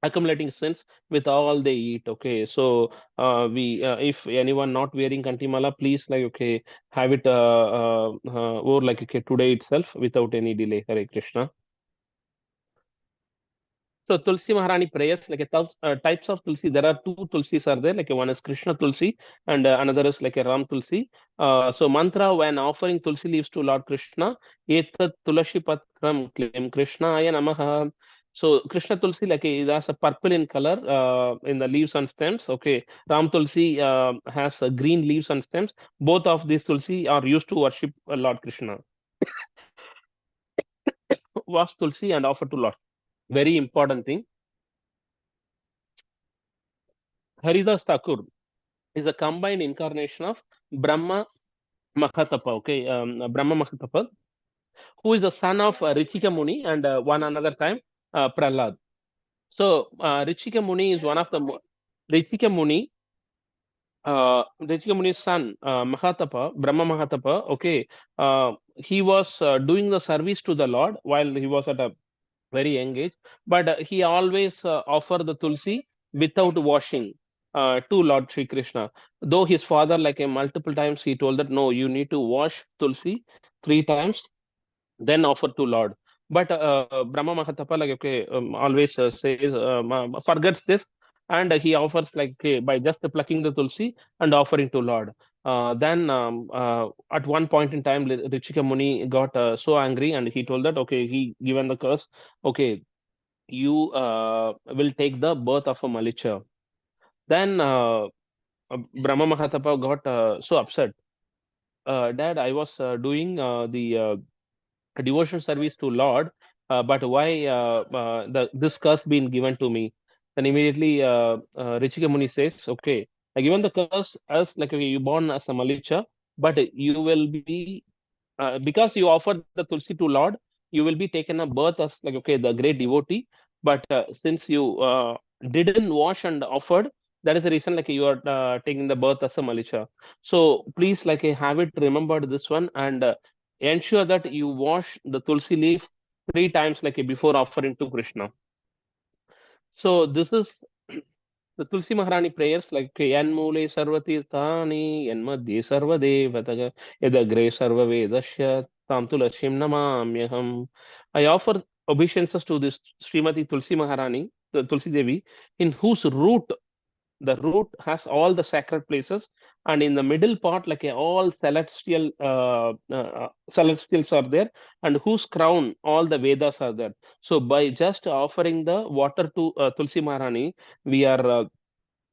accumulating sins with all they eat. Okay, so we if anyone not wearing kantimala, please like okay, have it or like okay, today itself without any delay. Hare Krishna. So Tulsi Maharani prayers, like a types of Tulsi. There are two Tulsis are there. Like one is Krishna Tulsi and another is like a Ram Tulsi. So mantra when offering Tulsi leaves to Lord Krishna, Etat Tulasi Patram Klim Krishnaya Namaha. So Krishna Tulsi like it has a purple in color in the leaves and stems. Okay, Ram Tulsi has green leaves and stems. Both of these Tulsi are used to worship Lord Krishna. Was Tulsi and offer to Lord. Very important thing. Haridas Thakur is a combined incarnation of Brahma Mahatapa. Okay, Brahma Mahatapa, who is the son of Richika Muni and one another time Prahlad. So Richika Muni is one of the Richika Muni. Richika Muni's son, Mahatapa, Brahma Mahatapa, okay, he was doing the service to the Lord while he was at a very young age, but he always offered the Tulsi without washing to Lord Sri Krishna. Though his father, like multiple times, he told that no, you need to wash Tulsi 3 times, then offer to Lord. But Brahma Mahatapa, like okay, always says forgets this, and he offers like okay, by just plucking the tulsi and offering to Lord. Then at one point in time, Richika Muni got so angry, and he told that okay, he given the curse, okay, you will take the birth of a Malicha. Then Brahma Mahatapa got so upset. Dad, I was doing the devotion service to Lord, but why this curse been given to me? Then immediately Richika Muni says, okay, I given the curse as like okay, you born as a Malicha, but you will be because you offered the Tulsi to Lord, you will be taken a birth as like okay, the great devotee. But since you didn't wash and offered, that is the reason like you are taking the birth as a Malicha. So please like have it remembered this one and ensure that you wash the Tulsi leaf 3 times like before offering to Krishna. So this is the Tulsi Maharani prayers like Yanmule Sarvatirthani, Yanmadhye Sarvadevataga, Yadagre Sarvavedasya, Tam Tulashim Namamyaham. I offer obeisances to this Srimati Tulsi Maharani, the Tulsi Devi, in whose root the root has all the sacred places, and in the middle part like all celestial celestials are there, and whose crown all the Vedas are there. So by just offering the water to Tulsi Maharani, we are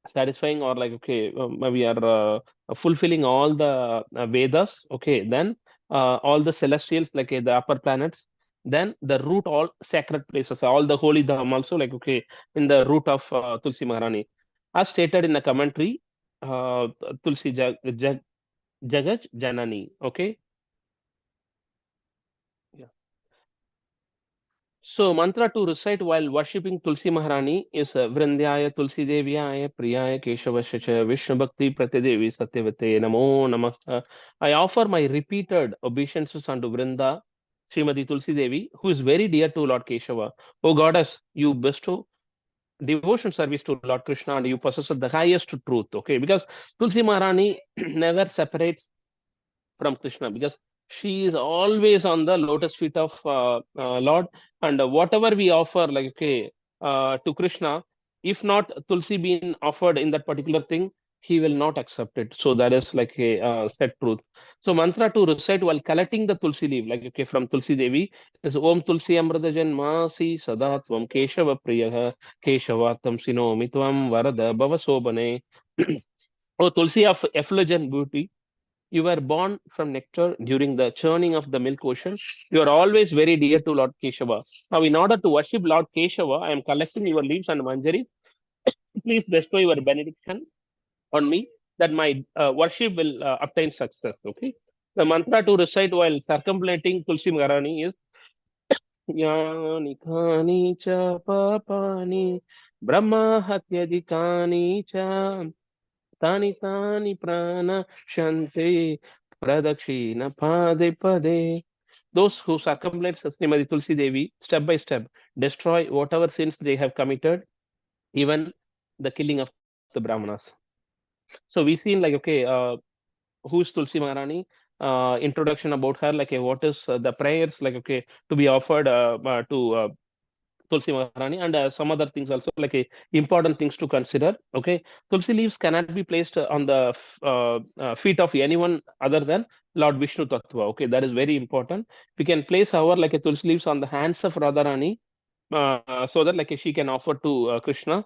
satisfying or like okay, we are fulfilling all the Vedas. Okay, then all the celestials like the upper planets, then the root all sacred places, all the holy dham also like okay, in the root of Tulsi Maharani, as stated in the commentary, Tulsi Jagaj Janani. Okay. Yeah. So mantra to recite while worshipping Tulsi Maharani is Vrindyaya Tulsi Devyaya Priyaya Keshavasya Vishnu Bhakti Pratidevi Satyavate Namo Namah. I offer my repeated obeisances unto Vrinda Srimati Tulsi Devi, who is very dear to Lord Keshava. O Goddess, you bestow devotion service to Lord Krishna and you possess the highest truth. Okay, because Tulsi Maharani never separates from Krishna because she is always on the lotus feet of Lord, and whatever we offer, like okay, to Krishna, if not Tulsi being offered in that particular thing, he will not accept it. So that is like a set truth. So mantra to recite while collecting the Tulsi leaf, like okay, from Tulsi Devi is Om Tulsi Amradajan Masi Sadatvam Keshava Priyaha Keshavatam Sinomi Tvam Varada Bhavasobane. Oh Tulsi of effulgent beauty, you were born from nectar during the churning of the milk ocean. You are always very dear to Lord Keshava. Now, in order to worship Lord Keshava, I am collecting your leaves and manjaris. Please bestow your benediction on me that my worship will obtain success. Okay. The mantra to recite while circumambulating Tulsi Maharani is Yani Kani Cha Papani Brahma Hatyadikani Cha Tani Tani Prana Shante Pradakshina Pade Pade. Those who circumambulate Srimati Tulsi Devi step by step destroy whatever sins they have committed, even the killing of the Brahmanas. So we seen like okay, who's Tulsi Maharani? Introduction about her, like what is the prayers like okay to be offered to Tulsi Maharani, and some other things also like important things to consider. Okay, Tulsi leaves cannot be placed on the feet of anyone other than Lord Vishnu Tattva. Okay, that is very important. We can place our like a Tulsi leaves on the hands of Radharani so that like she can offer to Krishna.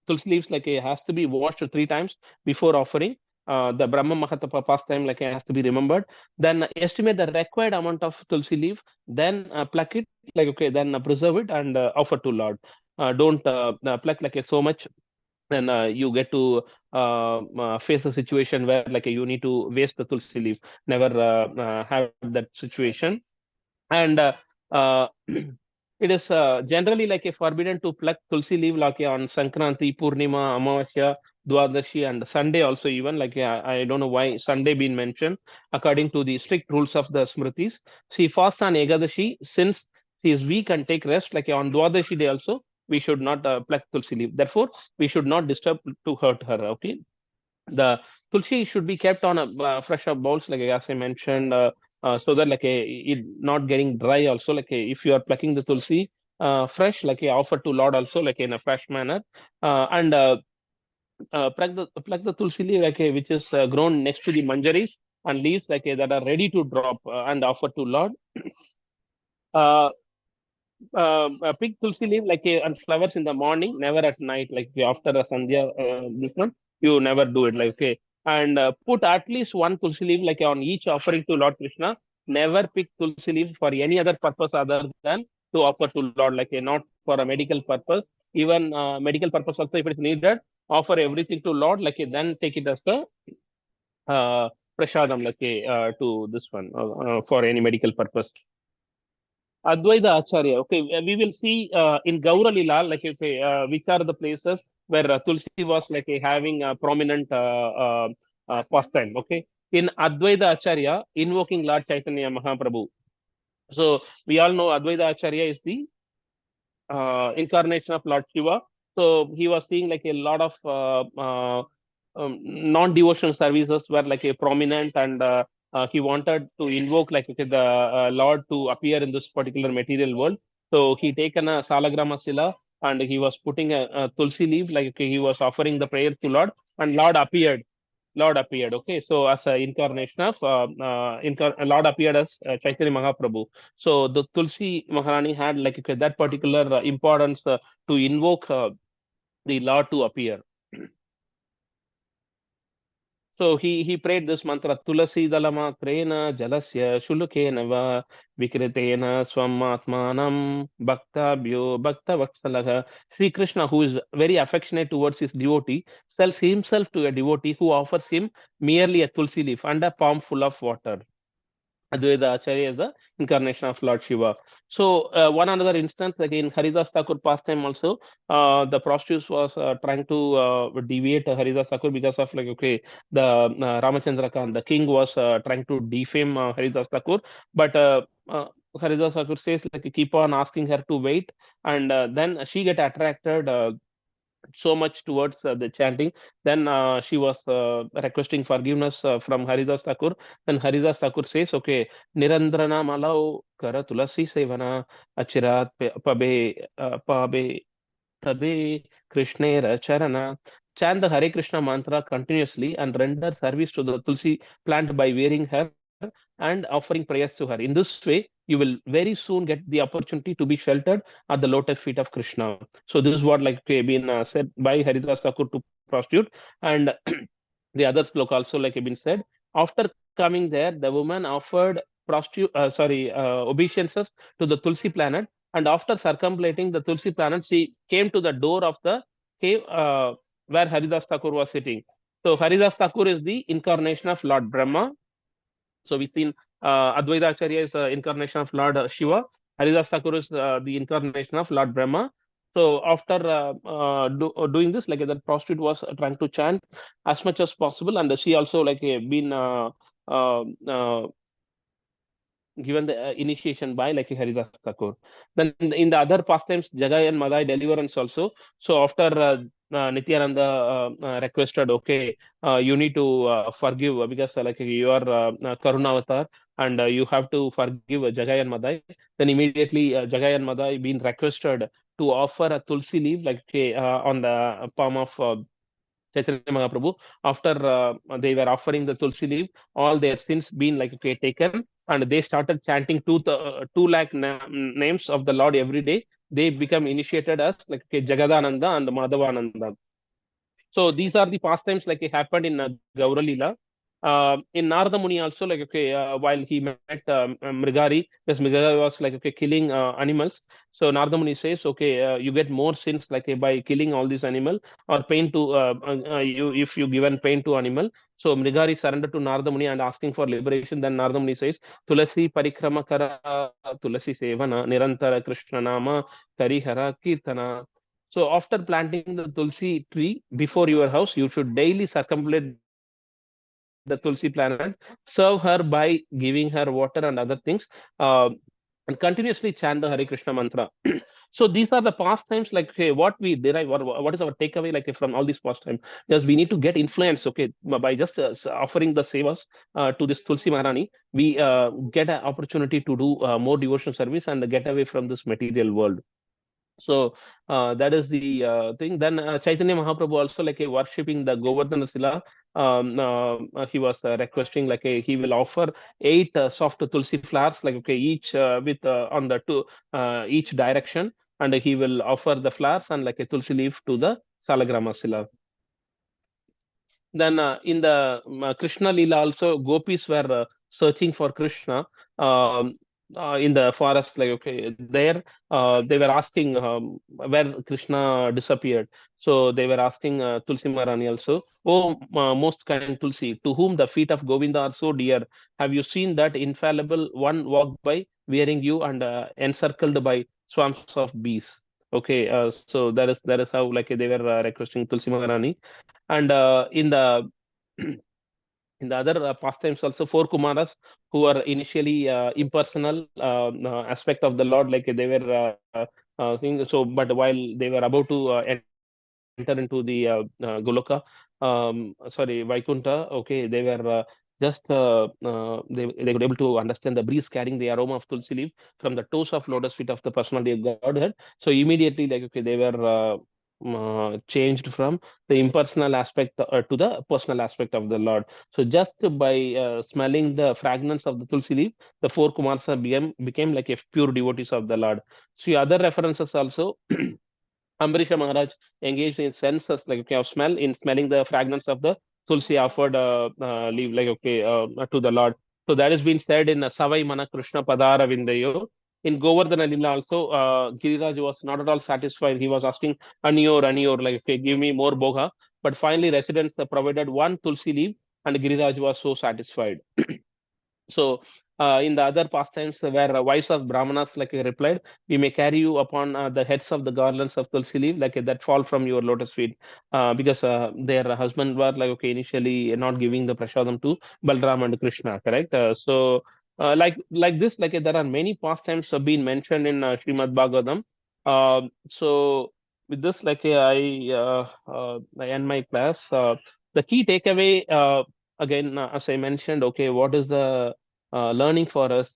Tulsi leaves like has to be washed 3 times before offering. The Brahma Mahatapa pastime like has to be remembered. Then estimate the required amount of Tulsi leaf. Then pluck it like okay. Then preserve it and offer to Lord. Don't pluck like so much. Then you get to face a situation where like you need to waste the Tulsi leaf. Never have that situation. And it is generally like a forbidden to pluck tulsi leaf like on Sankranti, Purnima, Amavasya, Dwadashi, and Sunday also even like I don't know why Sunday been mentioned according to the strict rules of the Smritis. She fasts on Ekadashi since she is weak and take rest like on Dwadashi day also we should not pluck tulsi leaf. Therefore, we should not disturb to hurt her. Okay, the tulsi should be kept on a fresh up bowls like as I mentioned so that like it not getting dry also like if you are plucking the tulsi fresh like offer to Lord also like in a fresh manner and pluck the tulsi leaf like which is grown next to the manjaris and leaves like that are ready to drop and offer to Lord. uh, Pick tulsi leaf like and flowers in the morning, never at night. Like after a sandhya, this one you never do it. Like okay, and put at least one tulsi leaf like on each offering to Lord Krishna. Never pick tulsi leaf for any other purpose other than to offer to Lord. Like not for a medical purpose. Even medical purpose also, if it's needed, offer everything to Lord. Like then take it as the prasadam like to this one for any medical purpose. Advaita Acharya. Okay, we will see in Gaura Lila, like okay, which are the places where Tulsi was like having a prominent pastime. Okay, in Advaita Acharya, invoking Lord Chaitanya Mahaprabhu. So we all know Advaita Acharya is the incarnation of Lord Shiva. So he was seeing like a lot of non-devotional services were like a prominent, and he wanted to invoke like okay, the Lord to appear in this particular material world. So he taken a salagrama sila and he was putting a tulsi leaf like okay, he was offering the prayer to Lord, and Lord appeared. Lord appeared. Okay, so as an incarnation of Lord appeared as Chaitanya Mahaprabhu. So the Tulsi Maharani had like okay, that particular importance to invoke the Lord to appear. So he prayed this mantra Tulasi Dalamatrena Jalasya Shulukena va Vikritena Swamatmanam Bhaktabhyo Bhakta Vatsalaha. Sri Krishna, who is very affectionate towards his devotee, sells himself to a devotee who offers him merely a tulsi leaf and a palm full of water. Advaita Acharya is the incarnation of Lord Shiva. So one another instance, like in Haridas Thakur pastime also, the prostitutes was trying to deviate Haridas Thakur because of like okay, the Ramachandra Khan, the king was trying to defame Haridas Thakur, but Haridas Thakur says like keep on asking her to wait, and then she get attracted. So much towards the chanting. Then she was requesting forgiveness from Haridas Thakur. Then Haridas Thakur says, okay, Nirandrana Malao Kara Tulasi Sevana Achirat Pabe Tabe Krishnera Charana. Chant the Hare Krishna mantra continuously and render service to the Tulsi plant by wearing her and offering prayers to her. In this way, you will very soon get the opportunity to be sheltered at the lotus feet of Krishna. So this is what like been said by Haridas Thakur to prostitute, and the other sloka also like been said. After coming there, the woman offered obeisances to the Tulsi planet, and after circumambulating the Tulsi planet, she came to the door of the cave where Haridas Thakur was sitting. So Haridas Thakur is the incarnation of Lord Brahma. So we've seen Advaita Acharya is incarnation of Lord Shiva. Haridas Thakur is the incarnation of Lord Brahma. So after doing this, like that prostitute was trying to chant as much as possible, and she also like been uh, uh, given the initiation by like Haridas Thakur. Then in the other pastimes, Jagai and Madai deliverance also. So after Nityananda requested, okay, you need to forgive because like you are Karuna avatar and you have to forgive Jagai and Madai. Then immediately Jagai and Madai been requested to offer a tulsi leaf like on the palm of Chaitanya Mahaprabhu. After they were offering the tulsi leaf, all their sins been like okay, taken, and they started chanting 2 lakh names of the Lord every day. They become initiated as like okay, Jagadananda and Madhavananda. So these are the pastimes like it happened in Gaura Leela. In Narada Muni also, like okay, while he met Mrigari, because Mrigari was like okay killing animals. So Narada Muni says, okay, you get more sins like by killing all these animal or pain to you if you given pain to animal. So Mrigari surrendered to Narada Muni and asking for liberation. Then Narada Muni says, Tulasi parikrama kara, Tulasi sevana, nirantara Krishna nama, karihara kirtana. So after planting the tulsi tree before your house, you should daily circumambulate the tulsi planet, serve her by giving her water and other things, and continuously chant the Hare Krishna mantra. So these are the pastimes like okay, what we derive or what is our takeaway like from all these pastimes. Because we need to get influence, okay, by just offering the sevas to this Tulsi Maharani, we get an opportunity to do more devotional service and get away from this material world. So that is the thing. Then Chaitanya Mahaprabhu also like a worshipping the Govardhana Sila. He was requesting like a, he will offer 8 soft tulsi flowers like okay each with on the two each direction, and he will offer the flowers and like a tulsi leaf to the Salagrama Sila. Then in the Krishna Lila also, gopis were searching for Krishna in the forest. Like okay, there they were asking where Krishna disappeared. So they were asking Tulsi Maharani also, "Oh, most kind Tulsi, to whom the feet of Govinda are so dear, have you seen that infallible one walk by, wearing you and encircled by swarms of bees?" Okay, so that is how like they were requesting Tulsi Maharani. And in the in the other pastimes also, four Kumaras who were initially impersonal aspect of the Lord, like they were thing. So, but while they were about to enter into the Goloka, sorry, Vaikuntha, okay, they were just they could able to understand the breeze carrying the aroma of tulsi leaf from the toes of lotus feet of the personality of Godhead. So immediately, like okay, they were changed from the impersonal aspect to the personal aspect of the Lord. So just by smelling the fragrance of the tulsi leaf, the four Kumars became like a pure devotees of the Lord. See other references also. Ambarisha Maharaj engaged in senses like okay, of smell in smelling the fragrance of the tulsi offered leaf like okay to the Lord. So that has been said in Savai Mana Krishna Padara Vindayo. In Govardhana Lila also, Giriraj was not at all satisfied. He was asking Aniyor, like okay, give me more boga. But finally, residents provided one tulsi leaf, and Giriraj was so satisfied. So, in the other pastimes where wives of Brahmanas like replied, we may carry you upon the heads of the garlands of tulsi leaf like that fall from your lotus feet, because their husband were like okay initially not giving the prasadam to Balram and Krishna, correct? So, like this, like there are many pastimes have been mentioned in Shrimad Bhagavatam. So with this, like I end my class. The key takeaway. Again, as I mentioned, okay, what is the learning for us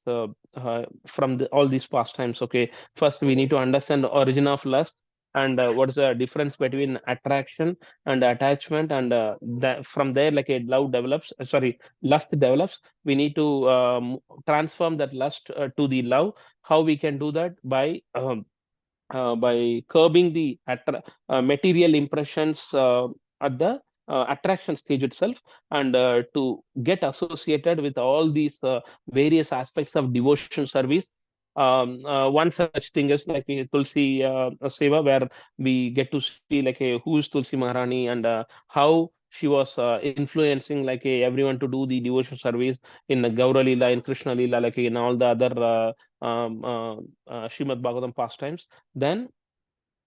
from all these pastimes? Okay, first we need to understand the origin of lust and what is the difference between attraction and attachment, and that from there, like a love develops. Sorry, lust develops. We need to transform that lust to the love. How we can do that by curbing the material impressions at the attraction stage itself, and to get associated with all these various aspects of devotion service. One such thing is like a Tulsi Seva, where we get to see like a who is Tulsi Maharani, and how she was influencing like everyone to do the devotion service in the Gaura Leela, in Krishna Leela, like in all the other Srimad Bhagavatam pastimes. Then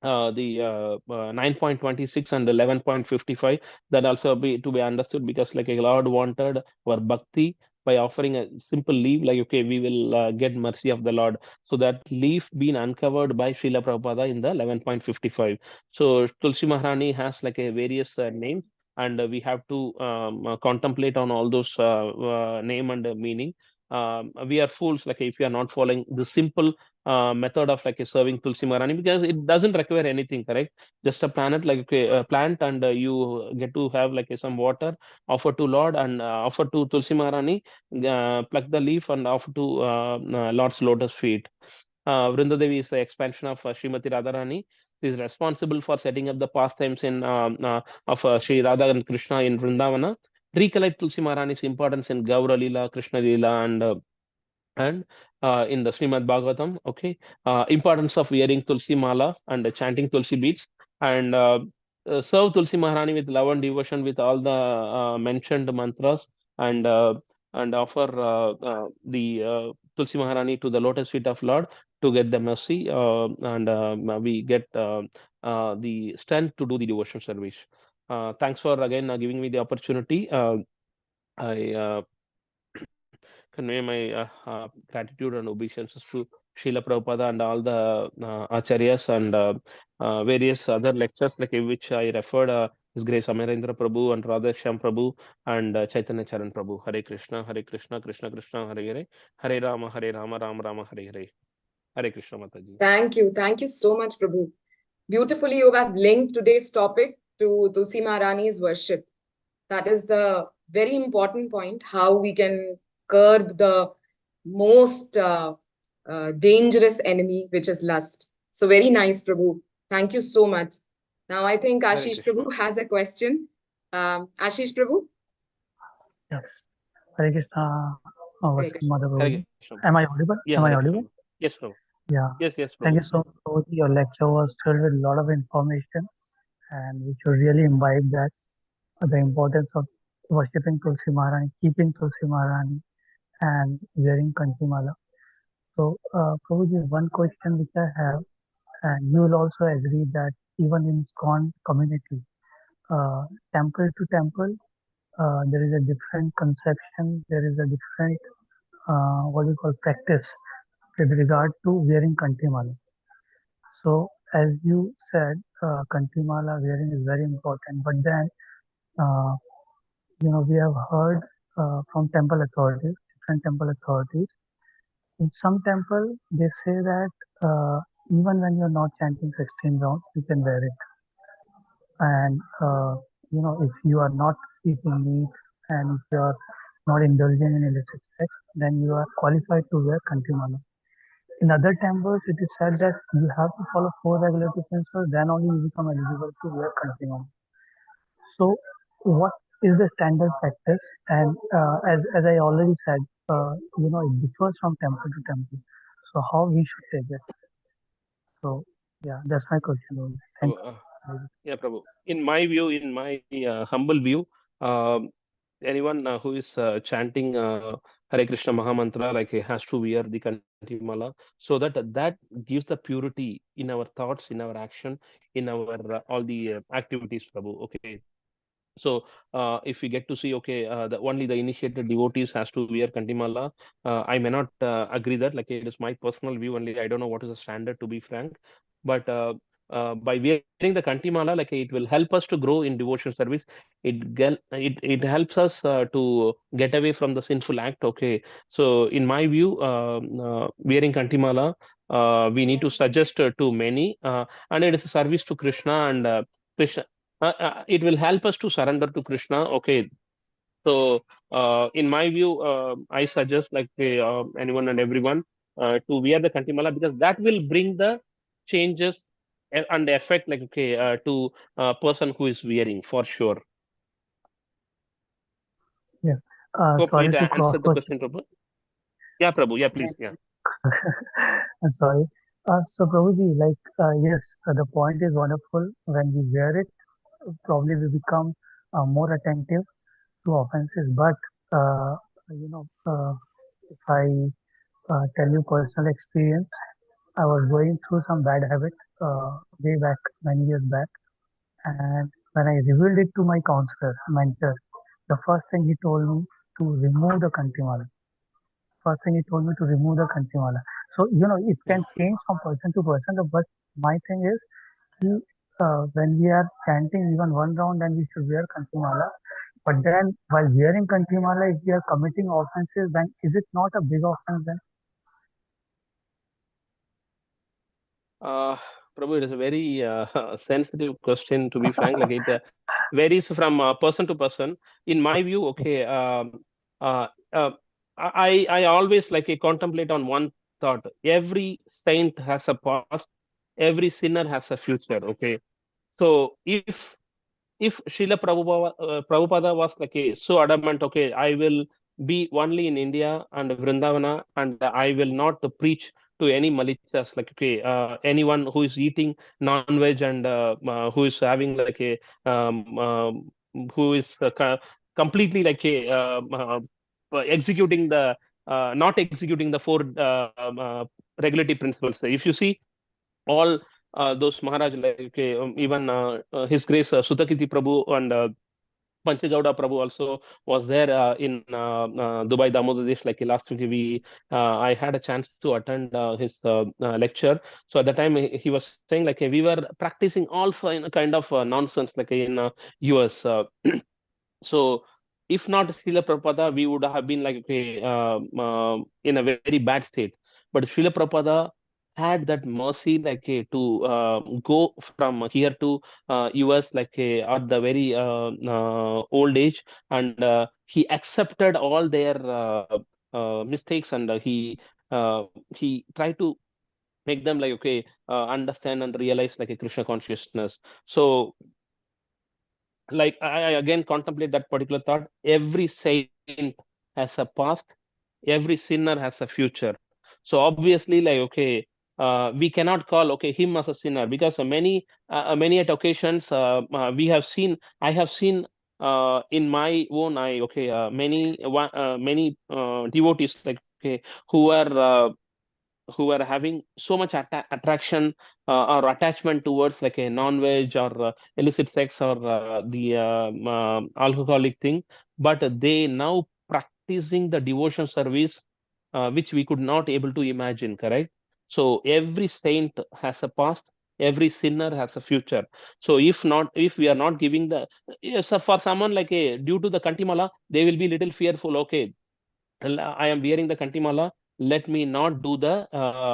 the 9.26 and 11.55, that also be to be understood, because like a Lord wanted our bhakti by offering a simple leaf like okay we will get mercy of the Lord. So that leaf being uncovered by Srila Prabhupada in the 11.55. So Tulsi Maharani has like a various names, and we have to contemplate on all those name and meaning. We are fools like if we are not following the simple method of like serving Tulsi Maharani, because it doesn't require anything, correct? Just a planet like a plant, and you get to have like some water, offer to Lord, and offer to Tulsi Maharani, pluck the leaf and offer to Lord's lotus feet. Vrindadevi is the expansion of Srimati Radharani. She is responsible for setting up the pastimes of Sri Radha and Krishna in Vrindavana. Recollect Tulsi Maharani's importance in Gaura Leela, Krishna Leela, and in the Shrimad Bhagvatam. Okay, importance of wearing Tulsi Mala and chanting Tulsi beads, and serve Tulsi Maharani with love and devotion with all the mentioned mantras, and uh, and offer the Tulsi Maharani to the lotus feet of Lord to get the mercy, and we get the strength to do the devotion service. Thanks for again giving me the opportunity. I convey my gratitude and obeisances to Srila Prabhupada and all the acharyas, and various other lectures like which I referred, His Grace Amarendra Prabhu and Radha Shyam Prabhu and Chaitanya Charan Prabhu. Hare Krishna, Krishna Krishna, Hare Hare, Hare Rama, Rama Rama, Hare Hare. Hare Krishna Mataji. Thank you. Thank you so much, Prabhu. Beautifully, you have linked today's topic to Tulsi Maharani's worship. That is the very important point, how we can curb the most dangerous enemy, which is lust. So very nice, Prabhu. Thank you so much. Now, I think Hare Ashish Krishna. Prabhu has a question. Ashish Prabhu? Yes. Hare Krishna, Hare Krishna. Mother Hare Prabhuji. Krishna. Am I audible? Yeah, Am I Hare audible? Krishna. Yes, Prabhu. Yeah. Yes, Thank Prabhu. you so much, Prabhuji. Your lecture was filled with a lot of information, and we should really imbibe that the importance of worshipping Tulsi Maharani, keeping Tulsi Maharani, and wearing Kanchimala. So, Prabhuji, one question which I have, and you will also agree that even in ISKCON community, temple to temple, there is a different conception, there is a different, what we call practice with regard to wearing Kanchimala. So, as you said, Kanchimala wearing is very important, but then, uh, we have heard from temple authorities, different temple authorities. In some temple, they say that even when you're not chanting 16 rounds, you can wear it. And if you are not eating meat and if you are not indulging in illicit sex, then you are qualified to wear Kanchimala. In other temples, it is said that you have to follow 4 regulatory principles, then only you become eligible to wear Kanchimala. So, what is the standard practice? And as I already said, it differs from temple to temple. So, how we should take it? So, yeah, that's my question only. Thank Prabhu, you. yeah, Prabhu. In my view, in my humble view, um anyone who is chanting Hare Krishna Mahamantra, like he has to wear the Kantimala, so that gives the purity in our thoughts, in our action, in our all the activities, Prabhu. Okay, so if we get to see, okay, only the initiated devotees has to wear Kantimala, I may not agree that. Like it is my personal view only. I don't know what is the standard, to be frank, but by wearing the Kantimala, like it will help us to grow in devotion service. It helps us to get away from the sinful act. Okay, so in my view, wearing Kantimala, we need to suggest to many, and it is a service to Krishna, and Krishna. It will help us to surrender to Krishna. Okay, so in my view, I suggest like anyone and everyone to wear the Kantimala, because that will bring the changes and effect like okay to a person who is wearing for sure. Yeah. Hope Sorry it to cross answered the question. question, Prabhu. Yeah, Prabhu. Yeah, please. Yeah. I'm sorry. So, Prabhuji, like, yes, the point is wonderful. When we wear it, probably we become more attentive to offenses. But, you know, if I tell you personal experience, I was going through some bad habit way back, many years back. And when I revealed it to my counselor, mentor, the first thing he told me to remove the Kantimala. First thing he told me to remove the Kanchimala. So, it Yeah. can change from person to person, but my thing is, he, when we are chanting even one round, then we should wear Kanchimala. But then, while wearing Kanchimala, if we are committing offenses, then is it not a big offense then? Prabhu, it is a very sensitive question, to be frank. Like it varies from person to person. In my view, okay, uh, uh, I always like contemplate on one thought. Every saint has a past. Every sinner has a future. Okay, so if Srila Prabhupada was like so adamant, okay, I will be only in India and Vrindavana, and I will not preach to any malichas, like okay, anyone who is eating non-veg and who is having like who is completely like executing the not executing the four regulative principles. If you see all those Maharaj, like even His Grace Sutakiti Prabhu and Panchagauda Prabhu also was there in Dubai, Damodar Desh. Like last week, I had a chance to attend his lecture. So at the time, he was saying like we were practicing also in a kind of nonsense, like in US. So if not Srila Prabhupada, we would have been like okay, in a very bad state. But Srila Prabhupada had that mercy like to go from here to US like at the very old age, and he accepted all their mistakes, and he tried to make them like okay, understand and realize like a Krishna consciousness. So like I again contemplate that particular thought. Every saint has a past, every sinner has a future. So obviously, like okay, we cannot call okay him as a sinner, because many at occasions we have seen. I have seen in my own eye, okay, many devotees like okay who are who are having so much attraction or attachment towards like a non-veg or illicit sex or the alcoholic thing, but they now practicing the devotion service which we could not able to imagine, correct? So every saint has a past, every sinner has a future. So if we are not giving the yes, for someone like a due to the kantimala, they will be little fearful. Okay, I am wearing the kantimala. Let me not do the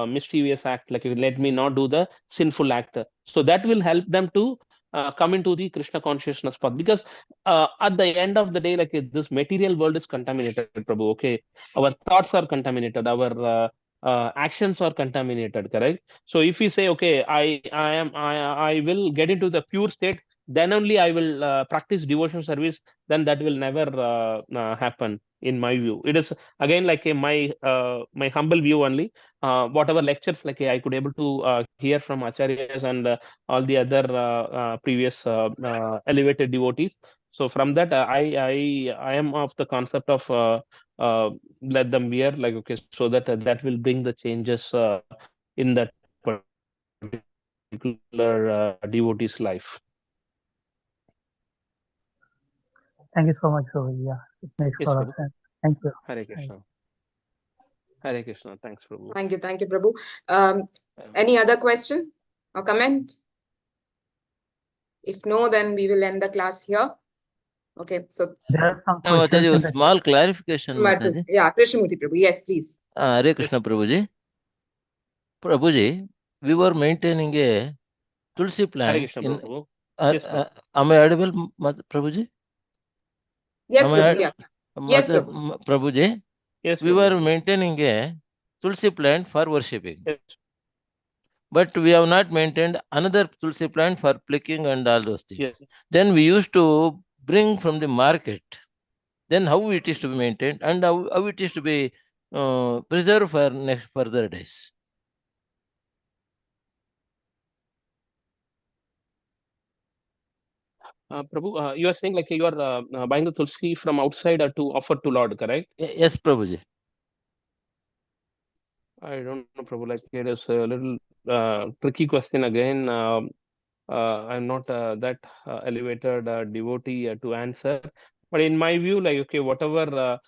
mischievous act. Like let me not do the sinful act. So that will help them to come into the Krishna consciousness path. Because at the end of the day, like this material world is contaminated, Prabhu. Okay, our thoughts are contaminated. Our actions are contaminated. Correct. So if we say, okay, I will get into the pure state, then only I will practice devotion service. Then that will never happen. In my view, it is again like my humble view only. Whatever lectures like I could able to hear from acharyas and all the other previous elevated devotees. So from that, I am of the concept of let them wear like okay, so that that will bring the changes in that particular devotee's life. Thank you so much, Rohit. Yeah, it makes a Yes, lot of Prabhu. sense. Thank you. Hare Krishna. Hare Krishna. Thanks, Prabhu. Thank you, Prabhu. Any other question or comment? If no, then we will end the class here. Okay, so There are some Yeah, questions Mataji, in a the small clarification, Mataji. yeah, Krishnamurti Prabhu, yes, please. Hare Krishna, Prabhuji. Prabhuji, we were maintaining a tulsi Hare plant Krishna, in. Prabhu. Uh, Yes, Prabhu. am I audible, Prabhuji? Yes, Am I Prabhu, yeah. Yes, Mother Prabhu. Prabhuji? Yes, We Prabhu. were maintaining a tulsi plant for worshipping, Yes. but we have not maintained another tulsi plant for plucking and all those things. Yes. Then we used to bring from the market. Then how it is to be maintained and how it is to be preserved for next further days. Prabhu, you are saying like you are buying the tulsi from outside to offer to Lord, correct? Yes, Prabhuji. I don't know, Prabhu. Like it is a little tricky question again. I'm not that elevated devotee to answer. But in my view, like okay, whatever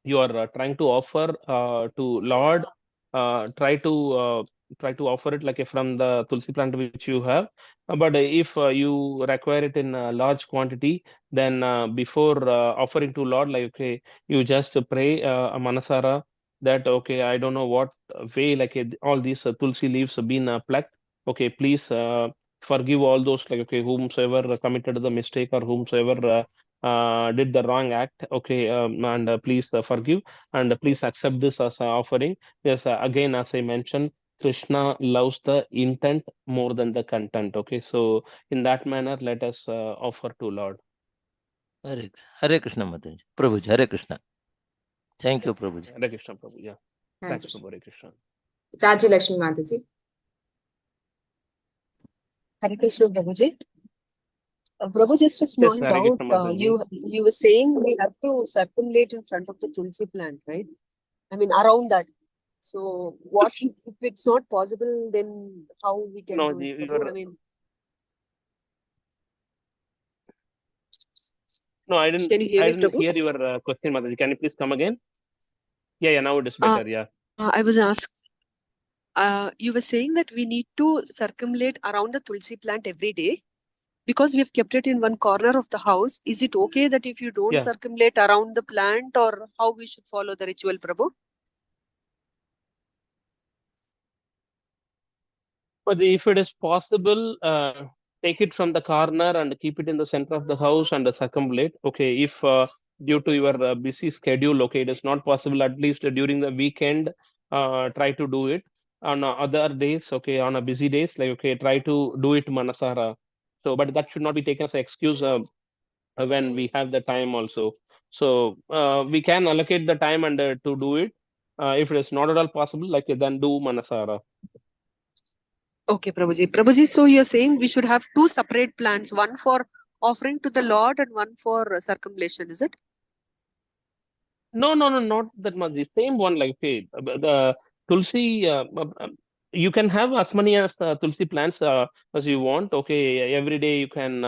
you are trying to offer to Lord, try to offer it like from the tulsi plant which you have. But if you require it in a large quantity, then before offering to Lord, like okay, you just pray a manasara that, okay, I don't know what way, like all these tulsi leaves have been plucked. Okay, please forgive all those, like, okay, whomsoever committed the mistake or whomsoever did the wrong act. Okay, and please forgive and please accept this as an offering. Yes, again, as I mentioned, Krishna loves the intent more than the content. Okay, so in that manner, let us offer to Lord. Hare Krishna, Mataji. Prabhuji, Hare Krishna. Thank you, Prabhuji. Hare Krishna, Prabhu. Yeah. Thank Thanks, you. Prabhu. Hare Krishna. Raji Lakshmi Mataji. Hare Krishna, Prabhuji. Prabhu, just a small Yes, Hare doubt. Krishna, Mataji. You were saying we have to circumambulate in front of the tulsi plant, right? I mean, around that. So, what if it's not possible? Then how we can No, do it, you Prabhu? are. I mean, No, I can you hear me, didn't Prabhu? hear your question, Mataji. Can you please come again? Yeah, now it is better. Yeah. I was asked. You were saying that we need to circumambulate around the tulsi plant every day because we have kept it in one corner of the house. Is it okay that if you don't Yeah. circumambulate around the plant, or how we should follow the ritual, Prabhu? But if it is possible, take it from the corner and keep it in the center of the house and circumambulate. Okay, if due to your busy schedule, okay, it is not possible, at least during the weekend, try to do it. On other days, okay, on a busy days, like, okay, try to do it manasara. So, but that should not be taken as an excuse when we have the time also. So we can allocate the time and to do it. If it is not at all possible, like, then do manasara. Okay, Prabhuji. Prabhuji, so you're saying we should have two separate plants, one for offering to the Lord and one for circumambulation, is it? No, not that much. The same one, like, okay, the tulsi. You can have as many as tulsi plants as you want. Okay, every day you can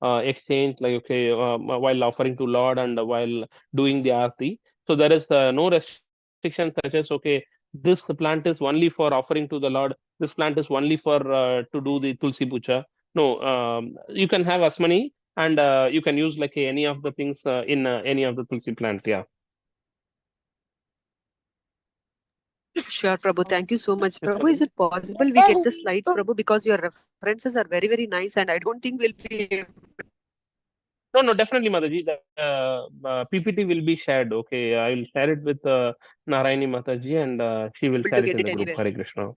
exchange, like, okay, while offering to Lord and while doing the aarti. So there is no restriction such as, okay, this plant is only for offering to the Lord. This plant is only for to do the tulsi puja. No, you can have as many, and you can use, like, any of the things in any of the tulsi plant. Yeah. Sure, Prabhu. Thank you so much. Yes, Prabhu, is it possible we get the slides, Prabhu? Because your references are very, very nice and I don't think we'll be able No, definitely, Mataji. The PPT will be shared. Okay, I will share it with Narayani Mataji, and she will share to it get in it the group. anywhere. Hare Krishna.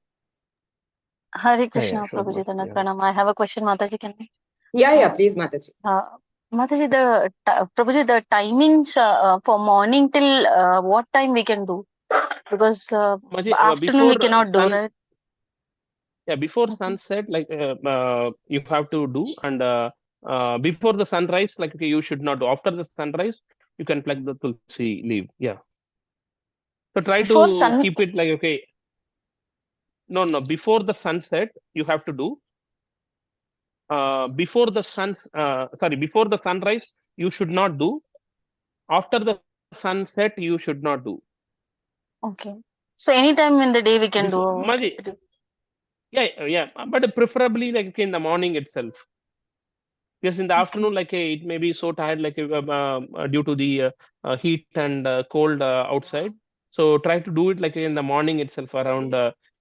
Hare Yeah, Krishna, sure, Prabhuji, Mataji. Yeah. Pranam. I have a question, Mataji. Can I? Yeah, please, Mataji. Mataji, Prabhuji, the timings for morning till what time we can do? Because Mataji, afternoon we before cannot do, sun, right? yeah, before sunset, like, you have to do, and before the sunrise, like, okay, you should not do. After the sunrise, you can pluck the tulsi leaf. Yeah. So try Before to sun, keep it like, okay. No. Before the sunset, you have to do. Before the sunrise, you should not do. After the sunset, you should not do. okay. So anytime in the day we can Before, do. yeah, but preferably, like, okay, in the morning itself. Because in the afternoon, like, it may be so tired, like, due to the heat and cold outside. So try to do it, like, in the morning itself, around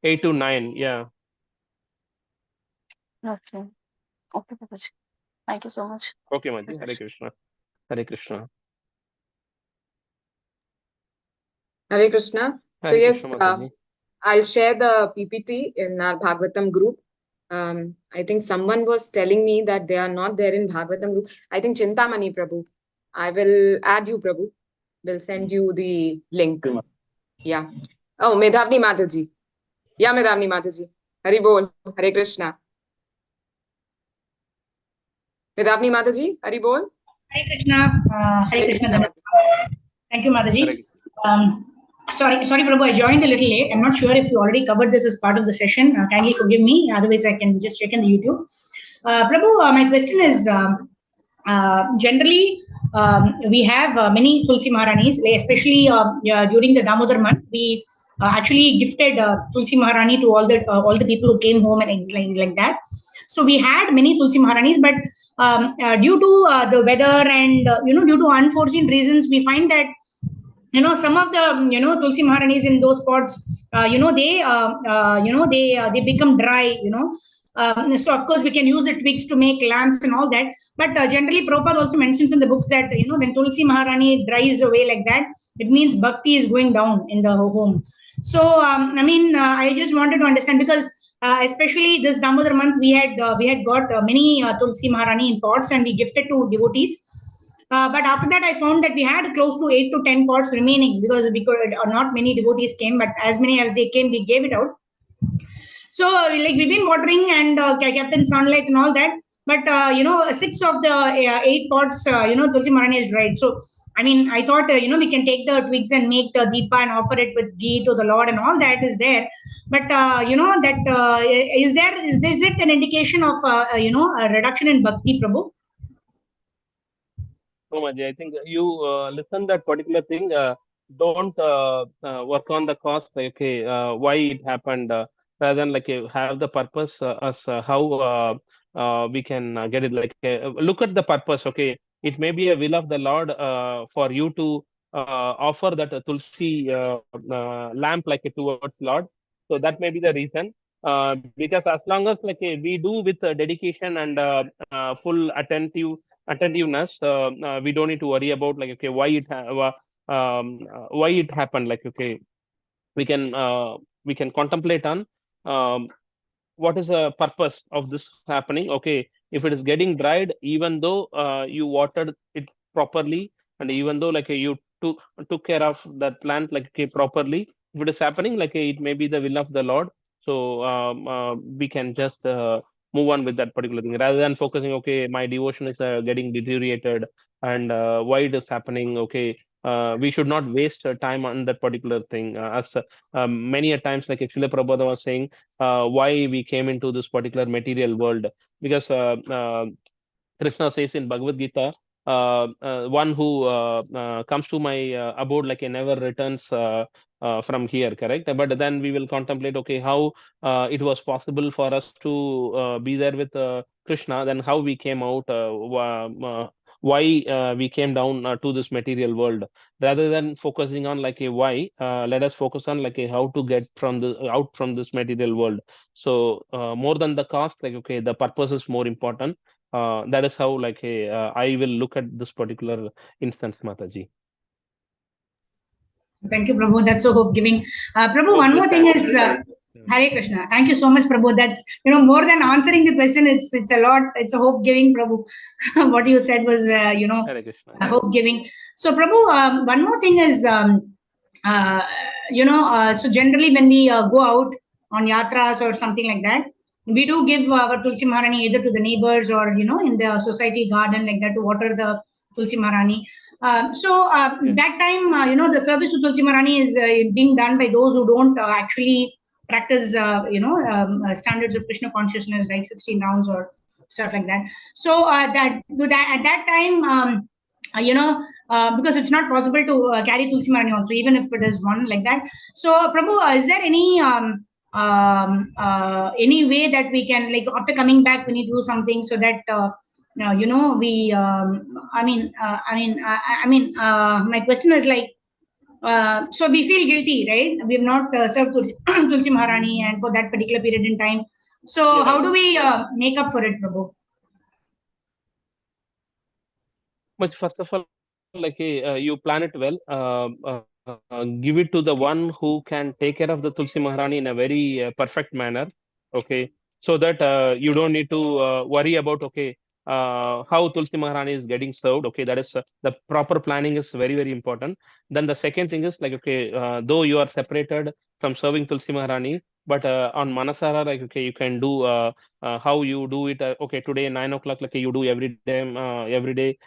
8 to 9. Yeah. Okay. Okay, Prabhuji. Thank you so much. Okay, Maji. Hare Krishna. Hare Krishna. Hare Krishna. So Hare yes, Krishna, Mataji. I'll share the PPT in our Bhagvatam group. I think someone was telling me that they are not there in Bhagvatam group. I think Chintamani Prabhu. I will add you, Prabhu. Will send you the link. Yeah. Oh, Medhavni Mataji. Yeah, Medhavni Mataji. Hari Bol. Hare Krishna. Medhavni Mataji. Hari Bol. Hare Krishna. Hare Krishna. Mataji. Thank you, Mataji. Sorry, Prabhu, I joined a little late. I'm not sure if you already covered this as part of the session. Kindly forgive me. Otherwise, I can just check in the YouTube. Prabhu, my question is, generally, we have many Tulsi Maharanis, especially during the Damodar month. We actually gifted Tulsi Maharani to all the people who came home and like that. So we had many Tulsi Maharanis, but due to the weather and due to unforeseen reasons, we find that some of the Tulsi Maharanis in those pots, they become dry. So of course we can use the twigs to make lamps and all that. But generally, Prabhupada also mentions in the books that when Tulsi Maharani dries away like that, it means bhakti is going down in the home. So I just wanted to understand, because especially this Damodar month, we had got many Tulsi Maharani in pots, and we gifted to devotees. But after that, I found that we had close to 8 to 10 pots remaining, because not many devotees came, but as many as they came, we gave it out. So like we've been watering and kept in sunlight and all that. But 6 of the 8 pots, Tulsi Maharani is dried. So I thought we can take the twigs and make the deepa and offer it with ghee to the Lord, and all that is there. But is it an indication of a reduction in bhakti, Prabhu? So much. I think you listen that particular thing. Don't work on the cost. Like, okay, why it happened, rather than like have the purpose as how we can get it. Like, look at the purpose. Okay, it may be a will of the Lord for you to offer that tulsi lamp like towards Lord. So that may be the reason. Because as long as like we do with dedication and full attentiveness, we don't need to worry about like okay why it happened. Like okay, we can contemplate on um, what is the purpose of this happening. Okay, if it is getting dried, even though you watered it properly, and even though like you took care of that plant like okay, properly, if it is happening like it may be the will of the Lord. So we can just move on with that particular thing, rather than focusing okay, my devotion is getting deteriorated, and why it is happening. Okay, we should not waste time on that particular thing. As many a times like Srila Prabhupada was saying, why we came into this particular material world. Because Krishna says in Bhagavad Gita, one who comes to my abode like a never returns from here, correct? But then we will contemplate, okay, how it was possible for us to be there with Krishna, then how we came out, why we came down to this material world. Rather than focusing on like a why, let us focus on like a how to get from the out from this material world. So more than the cost, like okay, the purpose is more important. That is how like I will look at this particular instance, Mataji. Thank you, Prabhu. That's so hope giving. Prabhu, Hope one more this thing answers. is Hare Krishna. Thank you so much, Prabhu. That's more than answering the question. It's a lot. It's a hope giving, Prabhu. What you said was Hare Krishna. hope giving. So, Prabhu, one more thing is so generally when we go out on yatras or something like that, we do give our Tulsi Maharani either to the neighbors or in the society garden like that to water the Tulsi Maharani. That time, the service to Tulsi Maharani is being done by those who don't actually practice, standards of Krishna consciousness, right? 16 rounds or stuff like that. So at that time, because it's not possible to carry Tulsi Maharani also, even if it is one like that. So, Prabhu, is there any way that we can, like, after coming back, we need to do something so that we my question is like, so we feel guilty, right? We have not served Tulsi Maharani and for that particular period in time. So how do we make up for it, Prabhu? But first of all, like you plan it well. Give it to the one who can take care of the Tulsi Maharani in a very perfect manner. Okay, so that you don't need to worry about okay how Tulsi Maharani is getting served. Okay, that is the proper planning is very very important. Then the second thing is like okay, though you are separated from serving Tulsi Maharani, but on Manasara, like okay, you can do how you do it. Okay, today 9 o'clock, like you do every day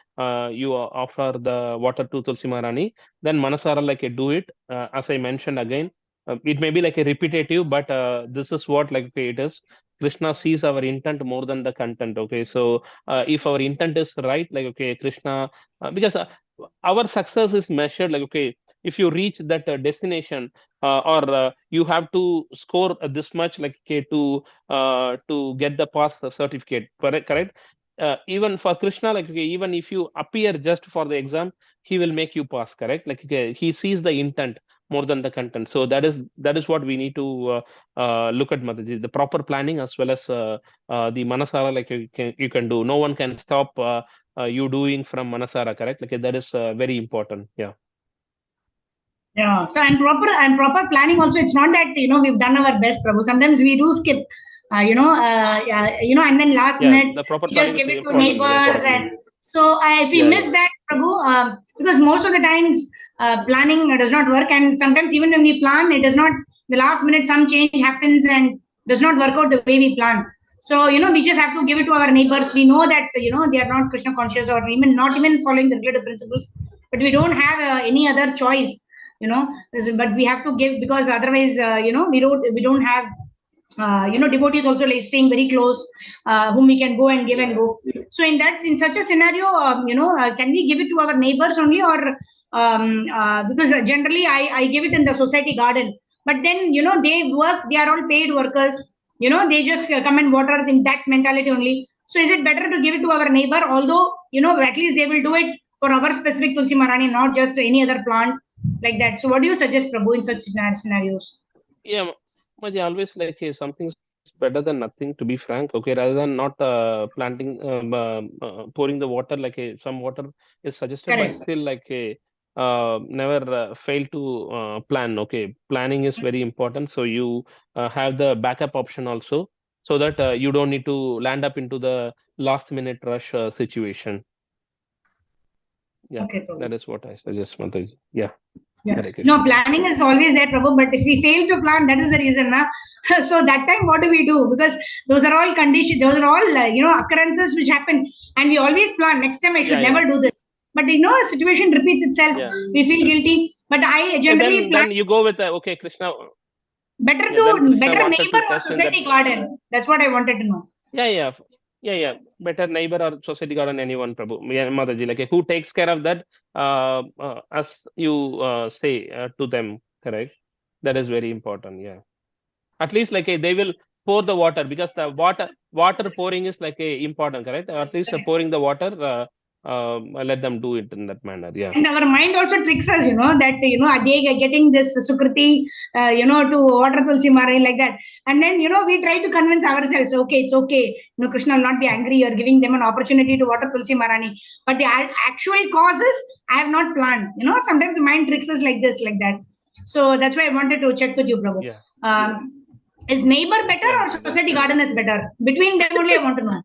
you offer the water to Tulsi Maharani, then Manasara like do it. As I mentioned again, it may be like a repetitive, but this is what like okay, it is. Krishna sees our intent more than the content. Okay, so if our intent is right, like okay, Krishna, because our success is measured like okay, if you reach that destination or you have to score this much like okay to get the pass certificate, correct? even for Krishna, like okay, even if you appear just for the exam, he will make you pass, correct? Like okay, he sees the intent more than the content. So that is what we need to look at, Mataji. The proper planning as well as the manasara, like you can do. No one can stop you doing from manasara, correct? Like that is very important. Yeah. Yeah. So and proper planning also. It's not that we've done our best, Prabhu. Sometimes we do skip. And then last Yeah, minute the proper we just planning is give it to important. Yeah, neighbors, correct. and so if we Yeah, miss yeah. that, Prabhu, because most of the times planning does not work, and sometimes even when we plan, it does not. The last minute, some change happens and does not work out the way we plan. So we just have to give it to our neighbors. We know that they are not Krishna conscious or even not even following the regulative principles, but we don't have any other choice. But we have to give, because otherwise we don't have devotees also like staying very close, whom we can go and give and go. So in such a scenario, can we give it to our neighbors only, or because generally I give it in the society garden, but then they are all paid workers, they just come and water in that mentality only. So is it better to give it to our neighbor, although at least they will do it for our specific Tulsi Maharani, not just any other plant like that? So what do you suggest, Prabhu, in such scenarios? Yeah, Maji, always like hey, something's better than nothing, to be frank. Okay, rather than not pouring the water, like some water is suggested, but Correct. still like never fail to plan. Okay, planning is very important. So you have the backup option also, so that you don't need to land up into the last minute rush situation. Yeah, Okay, Prabhu. that is what I suggest, Mataji. Yeah. Yeah. Hare No, Krishna. planning is always there, Prabhu, but if we fail to plan, that is the reason. Na? So that time, what do we do? Because those are all conditions, those are all, occurrences which happen. And we always plan, next time I should Yeah, never do this. But a situation repeats itself. yeah. We feel guilty. But I So generally plan then you go with okay, Krishna. better Then Krishna better wanted neighbor to or test in that. society garden. That's what I wanted to know. Yeah. Better neighbor or society garden, anyone, Prabhu. Yeah, Mataji, like who takes care of that? As you say to them, correct? That is very important. Yeah. At least like they will pour the water, because the water pouring is like important, correct? Or at least pouring the water. Let them do it in that manner. Yeah. And our mind also tricks us, that they are getting this Sukriti, to water Tulsi Maharani like that. And then we try to convince ourselves, okay, it's okay. Krishna will not be angry. You're giving them an opportunity to water Tulsi Maharani. But the actual causes I have not planned. Sometimes the mind tricks us like this, like that. So that's why I wanted to check with you, Prabhu. Yeah. Is neighbor better Yeah, or society garden is better? Between them only I want to know.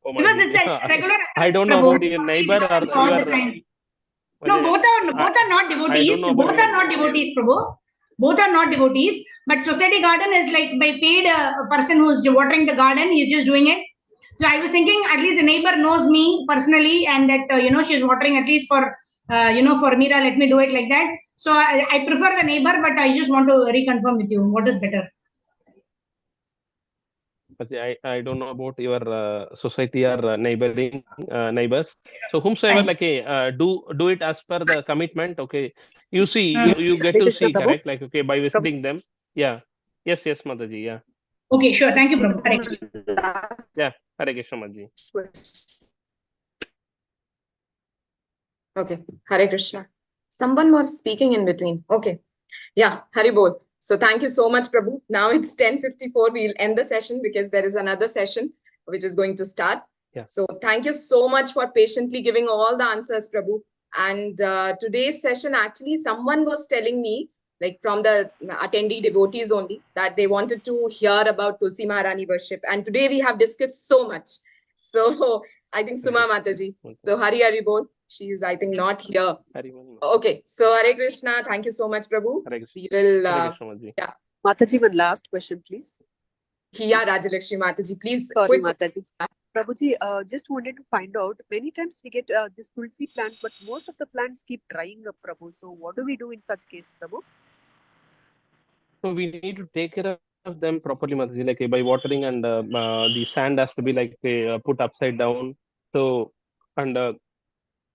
Oh, Because Maji. it's a regular I occurrence, don't know Prabhu. about your It neighbor or happens all the your. time. No, Maji, both are not I don't devotees. know about Both your. are not devotees, Prabhu. Both are not devotees. But society garden is like by paid person who's watering the garden. He's just doing it. So I was thinking at least the neighbor knows me personally, and that she's watering at least for for Mira. Let me do it like that. So I prefer the neighbor, but I just want to reconfirm with you what is better. I don't know about your society or neighboring neighbors. So whomsoever Fine. like do it as per the commitment. Okay, you see you get Hare to Krishna, see, Prabhu. correct, like okay, by Prabhu. visiting them. Yeah. Yes, Mataji. Yeah. Okay, sure. Thank you, Prabhu. Hare Krishna. Yeah. Hare Krishna, Mataji. Okay, Hare Krishna. Someone was speaking in between. Okay. Yeah, Hari Bol. So thank you so much, Prabhu. Now it's 10:54. We'll end the session because there is another session which is going to start. Yeah. So thank you so much for patiently giving all the answers, Prabhu. And today's session, actually, someone was telling me, like from the attendee devotees only, that they wanted to hear about Tulsi Maharani worship. And today we have discussed so much. So I think Suma Mataji. So Hari Bol. She is, I think, not here. Okay. So Hare Krishna. Thank you so much, Prabhu. We will. Hare Krishna, Mataji. Yeah. Mataji, one last question, please. Yeah, Rajalakshmi Mataji, please. Sorry, quick. Mataji. Prabhuji, just wanted to find out, many times we get this tulsi plants, but most of the plants keep drying up, Prabhu. So what do we do in such case, Prabhu? So we need to take care of them properly, Mataji, like by watering, and the sand has to be like put upside down. So and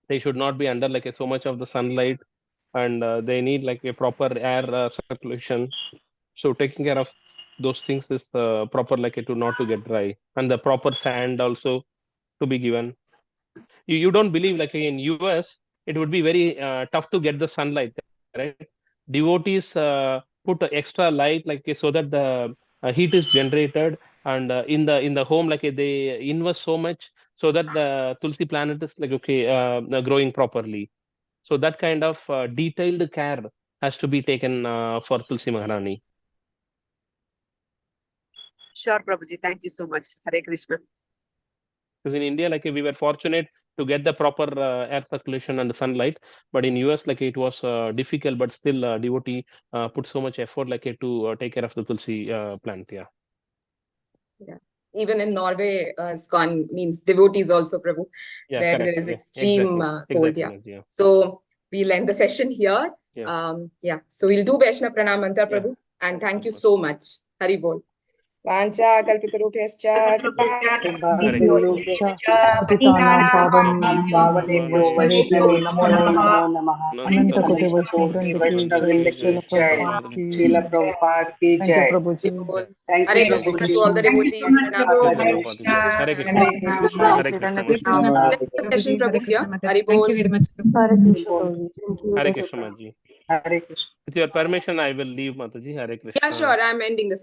they should not be under like so much of the sunlight, and they need like a proper air circulation. So taking care of those things is proper like to not to get dry, and the proper sand also to be given. You don't believe like in US it would be very tough to get the sunlight, right? Devotees put extra light like so that the heat is generated, and in the home like they invest so much so that the tulsi plant is like growing properly. So that kind of detailed care has to be taken for Tulsi Maharani. Sure, Prabhuji. Thank you so much. Hare Krishna. Because in India, like we were fortunate to get the proper air circulation and the sunlight, but in US, like it was difficult, but still devotee put so much effort like to take care of the Tulsi plant. Yeah. Yeah. Even in Norway, ISKCON means devotees also, Prabhu, Yeah, where correct. there is Yeah, extreme exactly. cold. Exactly. Yeah. Yeah. So we'll end the session here. Yeah. Yeah. So we'll do Vaishnava Pranam Mantra, Yeah. Prabhu, and thank you so much. Hari Bol. Vancha kalpitarubhyascha पतितानां पावनेभ्यो वैष्णवेभ्यो नमो नमः अनंत कोटि वैष्णव वृंद की जय श्रील प्रभुपाद की Srila जय Prabhupada ki thank you jai. Prabhu ji Thank you, Hare Krishna Prabhuji. to all the Thank you devotees. so much, Pranam. Prabhu. Krishna Hare Prabhupada. Krishna. Hare Hare Krishna. Krishna. Hare Krishna. Hare Krishna, Session, Prabhuji. Hare Prabhu, Krishna, here. Mataji. Hari Thank Bol. you very much, Prabhu. Hare Krishna, Prabhuji. Thank you. Hare Krishna, Maji. Hare Krishna. With your permission, I will leave, Mataji. Hare Krishna. Yeah, sure. I'm ending the session.